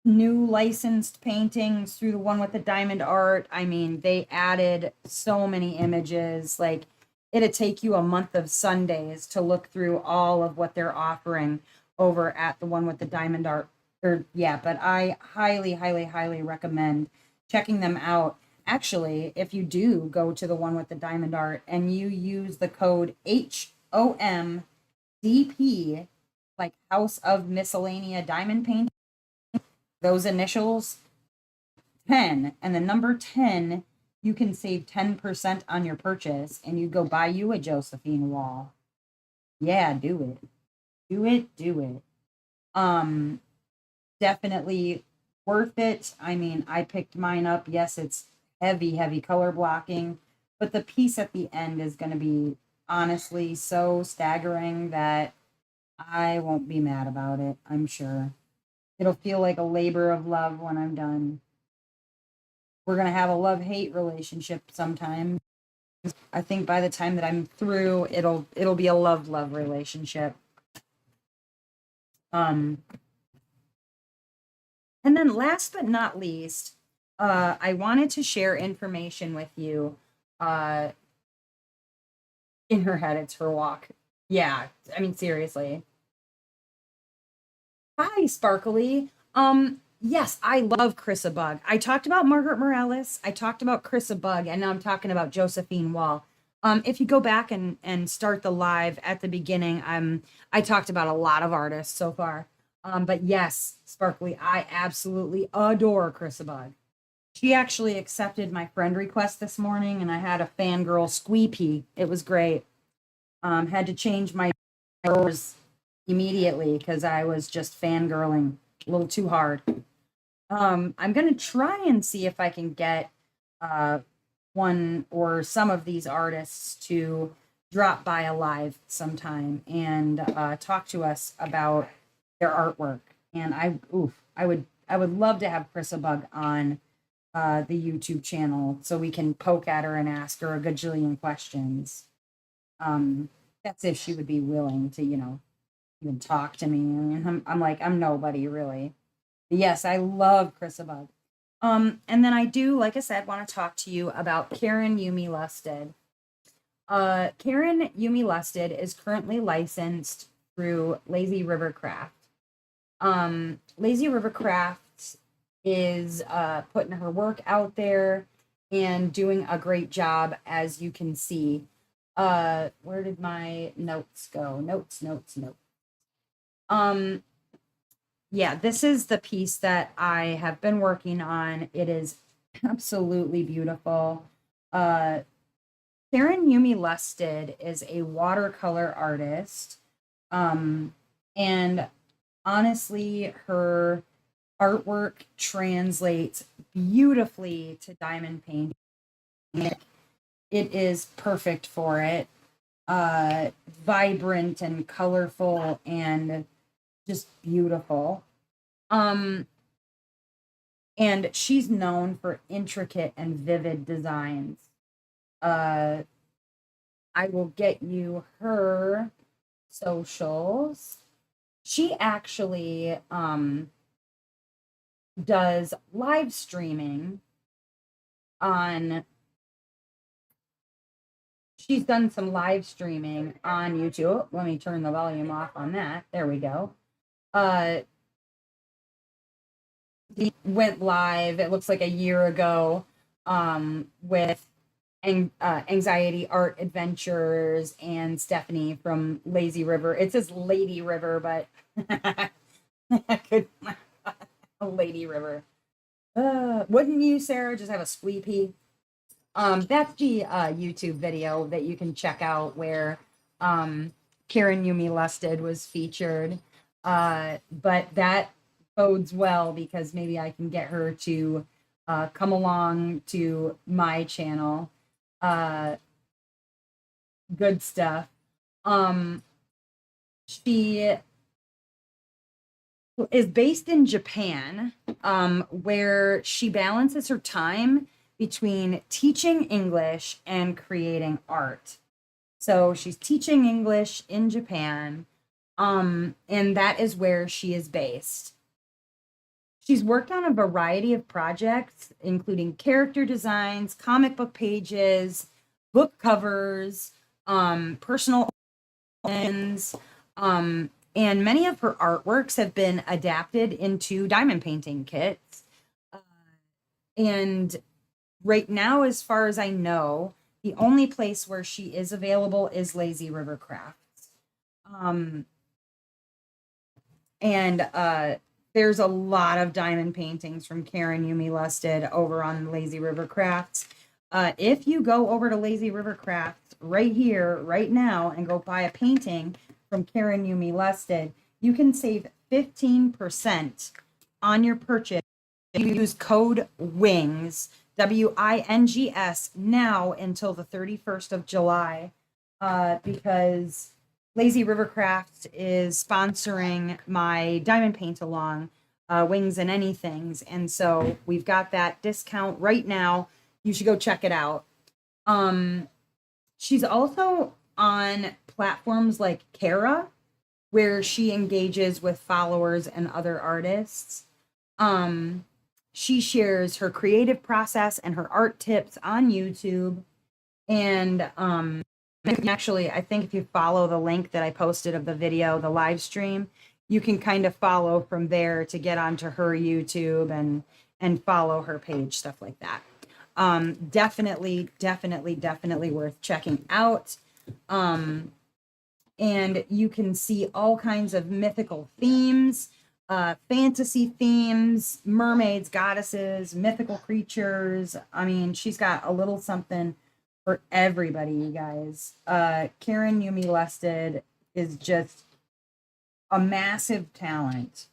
new licensed paintings through the one with the diamond art. I mean, they added so many images. Like, it'd take you a month of Sundays to look through all of what they're offering over at the one with the diamond art. But I highly, highly, highly recommend checking them out. Actually, if you do go to the one with the diamond art and you use the code HOMDP, like House of Miscellanea Diamond Paint, those initials 10 and the number 10, you can save 10% on your purchase and you go buy you a Josephine Wall. Yeah, do it. Definitely worth it. I mean, I picked mine up. Yes, it's heavy color blocking, but the piece at the end is going to be honestly so staggering that I won't be mad about it, I'm sure. It'll feel like a labor of love when I'm done. We're going to have a love-hate relationship sometime. I think by the time that I'm through, it'll be a love-love relationship. Um and then last but not least, I wanted to share information with you. Uh in her head, it's her walk. Yeah, I mean seriously. Hi, Sparkly. Yes, I love Chris Bug. I talked about Margaret Morales. I talked about Chris Bug, and now I'm talking about Josephine Wall. If you go back and start the live at the beginning, I talked about a lot of artists so far. But yes, Sparkly, I absolutely adore Chris Bug. She actually accepted my friend request this morning, and I had a fangirl squeepee. It was great. Had to change my doors immediately because I was just fangirling a little too hard. I'm gonna try and see if I can get uh, one or some of these artists to drop by a live sometime and talk to us about their artwork. And I would love to have Chrissa Bug on the YouTube channel so we can poke at her and ask her a gajillion questions. That's if she would be willing to, even talk to me. I mean, I'm like, I'm nobody really. But yes, I love Chris Abug. And then I do, like I said, want to talk to you about Karen Yumi Lusted. Karen Yumi Lusted is currently licensed through Lazy River Craft. Lazy River Craft is putting her work out there and doing a great job, as you can see. Where did my notes go? Notes. Um, yeah, this is the piece that I have been working on. It is absolutely beautiful. Karen Yumi Lusted is a watercolor artist. And honestly, her artwork translates beautifully to diamond painting. It is perfect for it. Vibrant and colorful and just beautiful. And she's known for intricate and vivid designs. I will get you her socials. She actually does live streaming on she's done some live streaming on YouTube. Let me turn the volume off on that. There we go. He went live, it looks like a year ago, with Anxiety Art Adventures and Stephanie from Lazy River. It says Lady River, but I could Lady River. Wouldn't you, Sarah, just have a squeepee? That's the YouTube video that you can check out where Karen Yumi Lusted was featured. But that bodes well because maybe I can get her to come along to my channel. Good stuff. She is based in Japan, where she balances her time between teaching English and creating art. So she's teaching English in Japan, and that is where she is based. She's worked on a variety of projects, including character designs, comic book pages, book covers, personal ends, and many of her artworks have been adapted into diamond painting kits. And right now, as far as I know, the only place where she is available is Lazy River Crafts. And there's a lot of diamond paintings from Karen Yumi Lusted over on Lazy River Crafts. If you go over to Lazy River Crafts right here, right now, and go buy a painting from Karen Yumi Lusted, you can save 15% on your purchase. You use code WINGS, WINGS, now until the 31st of July. because Lazy River Crafts is sponsoring my diamond paint along, Wings and Anythings. And so we've got that discount right now. You should go check it out. She's also on platforms like Kara, where she engages with followers and other artists. She shares her creative process and her art tips on YouTube. And actually, I think if you follow the link that I posted of the video, the live stream, you can kind of follow from there to get onto her YouTube and follow her page, stuff like that. Definitely, definitely, definitely worth checking out. And you can see all kinds of mythical themes, fantasy themes, mermaids, goddesses, mythical creatures. I mean, she's got a little something for everybody, you guys. Karen Yumi Lusted is just a massive talent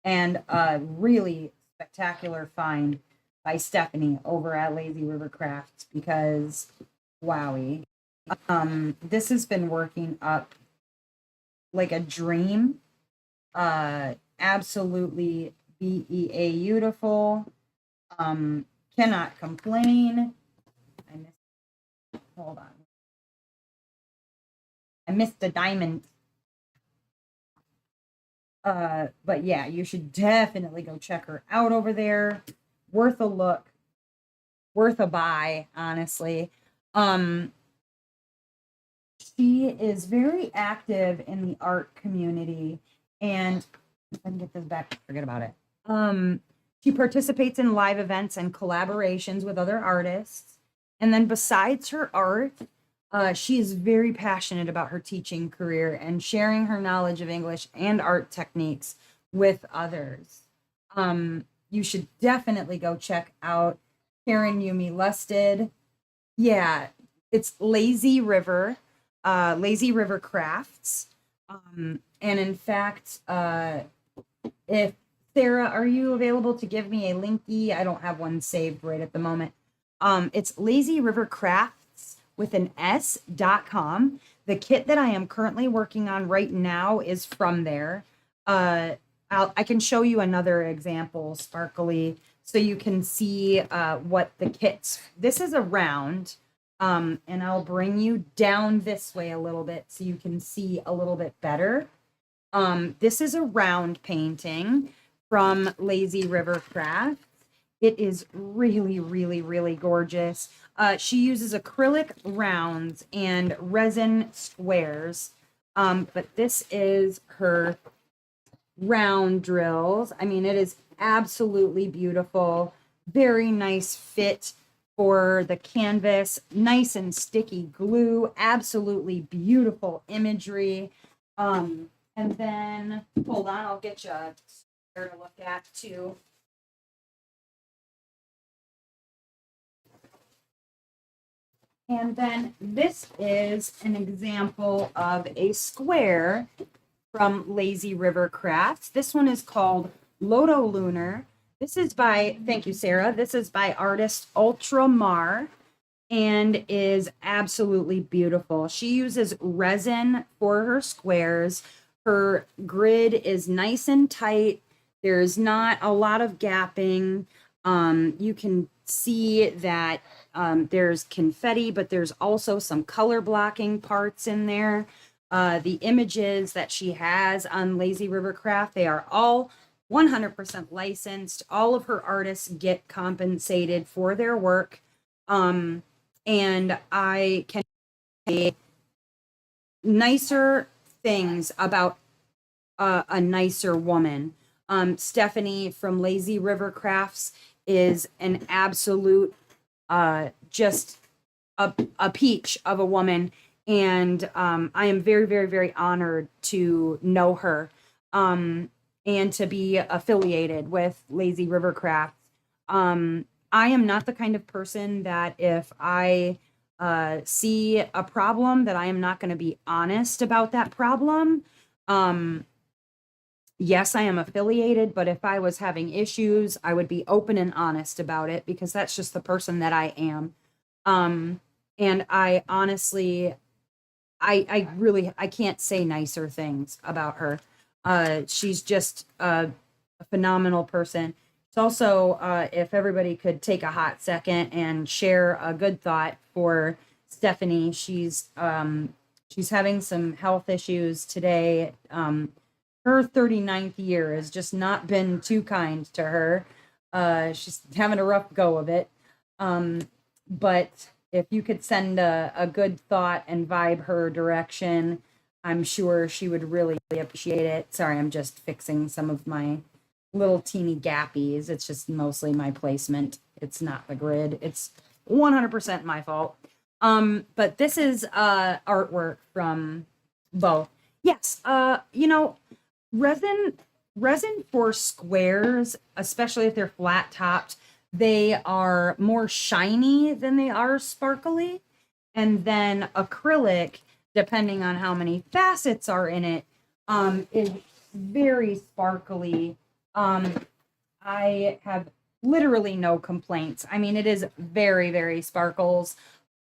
and a really spectacular find by Stephanie over at Lazy River Crafts, because wowie. This has been working up like a dream. Absolutely beautiful. Cannot complain. Hold on. I missed a diamond. But yeah, you should definitely go check her out over there. Worth a look. Worth a buy, honestly. She is very active in the art community, and if I can get this back, forget about it. She participates in live events and collaborations with other artists. And then besides her art, she is very passionate about her teaching career and sharing her knowledge of English and art techniques with others. You should definitely go check out Karen Yumi Lusted. Yeah, it's Lazy River Crafts. And in fact, if Sarah, are you available to give me a linky? I don't have one saved right at the moment. It's Lazy River Crafts with an S.com. The kit that I am currently working on right now is from there. I can show you another example, sparkly, so you can see what the kit's. This is a round, and I'll bring you down this way a little bit so you can see a little bit better. This is a round painting from Lazy River Crafts. It is really, really, really gorgeous. She uses acrylic rounds and resin squares. But this is her round drills. I mean, it is absolutely beautiful. Very nice fit for the canvas. Nice and sticky glue. Absolutely beautiful imagery. And then, hold on, I'll get you a square to look at too. And then this is an example of a square from Lazy River Crafts. This one is called Loto Lunar. This is by, thank you, Sarah. This is by artist Ultramar and is absolutely beautiful. She uses resin for her squares. Her grid is nice and tight. There's not a lot of gapping. You can see that there's confetti, but there's also some color blocking parts in there. The images that she has on Lazy River Craft, they are all 100% licensed. All of her artists get compensated for their work. And I can say nicer things about a nicer woman. Stephanie from Lazy River Crafts is an absolute just a peach of a woman, and I am very, very, very honored to know her and to be affiliated with Lazy River Crafts. I am not the kind of person that if I see a problem that I am not going to be honest about that problem. Yes, I am affiliated, but if I was having issues, I would be open and honest about it because that's just the person that I am. And I honestly I can't say nicer things about her. She's just a phenomenal person. It's also, if everybody could take a hot second and share a good thought for Stephanie. She's having some health issues today. Her 39th year has just not been too kind to her. She's having a rough go of it. But if you could send a good thought and vibe her direction, I'm sure she would really appreciate it. Sorry, I'm just fixing some of my little teeny gappies. It's just mostly my placement. It's not the grid. It's 100% my fault. But this is artwork from both. Yes, resin resin for squares, especially if they're flat topped, they are more shiny than they are sparkly. And then acrylic, depending on how many facets are in it, is very sparkly. I have literally no complaints. I mean, it is very, very sparkles.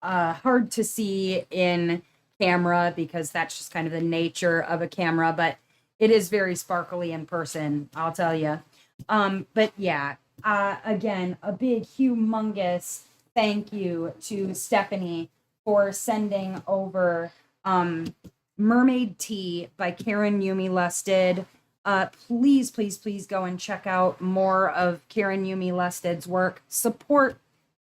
Hard to see in camera because that's just kind of the nature of a camera, but it is very sparkly in person, I'll tell you. But yeah, again, a big, humongous thank you to Stephanie for sending over Mermaid Tea by Karen Yumi Lusted. Please, please, please go and check out more of Karen Yumi Lusted's work. Support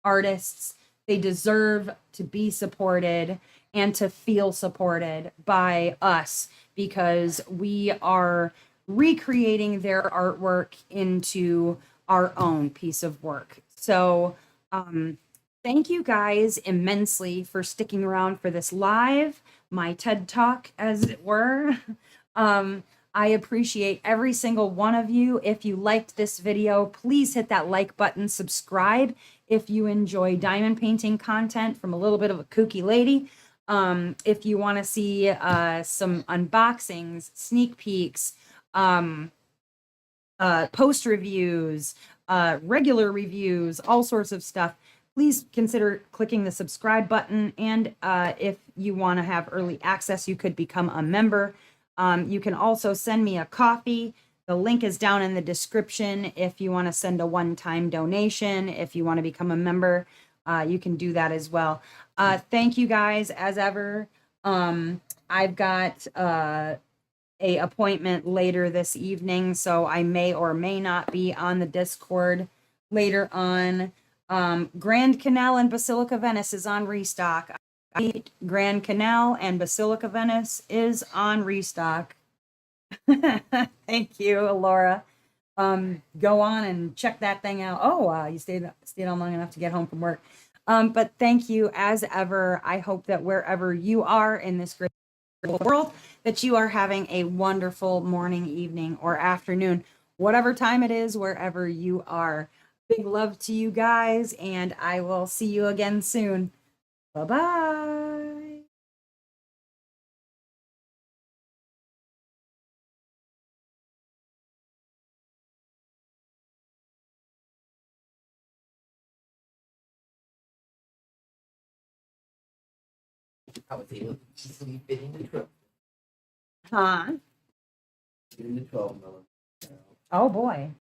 artists. They deserve to be supported and to feel supported by us because we are recreating their artwork into our own piece of work. So, thank you guys immensely for sticking around for this live, my TED Talk, as it were. I appreciate every single one of you. If you liked this video, please hit that like button, subscribe if you enjoy diamond painting content from a little bit of a kooky lady. If you want to see some unboxings, sneak peeks, post reviews, regular reviews, all sorts of stuff, please consider clicking the subscribe button. And if you want to have early access, you could become a member. You can also send me a coffee. The link is down in the description if you want to send a one-time donation. If you want to become a member, you can do that as well. Thank you guys as ever. I've got a appointment later this evening, so I may or may not be on the Discord later on. Grand Canal and Basilica Venice is on restock. Grand Canal and Basilica Venice is on restock. Thank you, Laura. Go on and check that thing out. Oh, you stayed on long enough to get home from work. But thank you as ever. I hope that wherever you are in this great world, that you are having a wonderful morning, evening, or afternoon, whatever time it is, wherever you are. Big love to you guys, and I will see you again soon. Bye-bye. I was able to easily fit in the truck. Huh? Fit in the 12 millimeter. Oh boy.